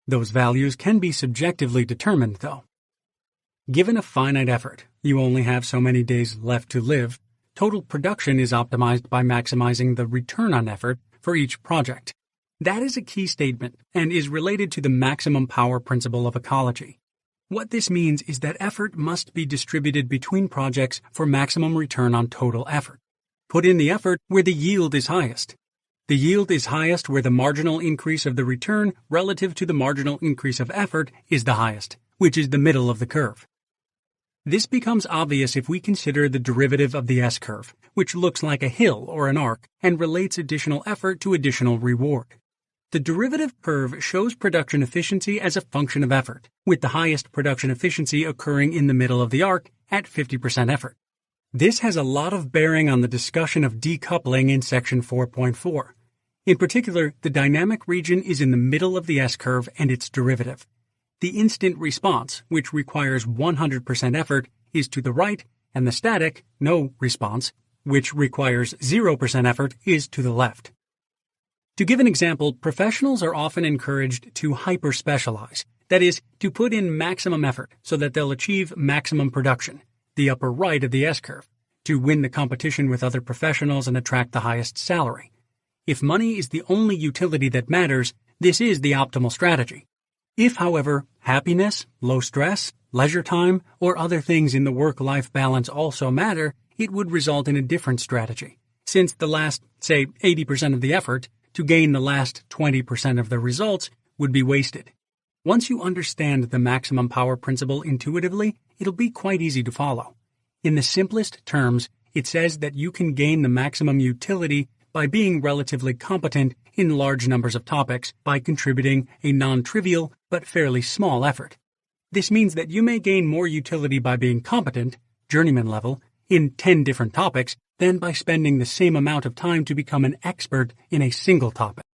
Those values can be subjectively determined, though. Given a finite effort, you only have so many days left to live, total production is optimized by maximizing the return on effort for each project. That is a key statement and is related to the maximum power principle of ecology. What this means is that effort must be distributed between projects for maximum return on total effort. Put in the effort where the yield is highest. The yield is highest where the marginal increase of the return relative to the marginal increase of effort is the highest, which is the middle of the curve. This becomes obvious if we consider the derivative of the S-curve, which looks like a hill or an arc and relates additional effort to additional reward. The derivative curve shows production efficiency as a function of effort, with the highest production efficiency occurring in the middle of the arc at 50% effort. This has a lot of bearing on the discussion of decoupling in section 4.4. In particular, the dynamic region is in the middle of the S-curve and its derivative. The instant response, which requires 100% effort, is to the right, and the static, no response, which requires 0% effort, is to the left. To give an example, professionals are often encouraged to hyper-specialize, that is, to put in maximum effort so that they'll achieve maximum production, the upper right of the S-curve, to win the competition with other professionals and attract the highest salary. If money is the only utility that matters, this is the optimal strategy. If, however, happiness, low stress, leisure time, or other things in the work-life balance also matter, it would result in a different strategy, since the last, say, 80% of the effort to gain the last 20% of the results would be wasted. Once you understand the maximum power principle intuitively, it'll be quite easy to follow. In the simplest terms, it says that you can gain the maximum utility by being relatively competent in large numbers of topics by contributing a non-trivial but fairly small effort. This means that you may gain more utility by being competent, journeyman level, in 10 different topics than by spending the same amount of time to become an expert in a single topic.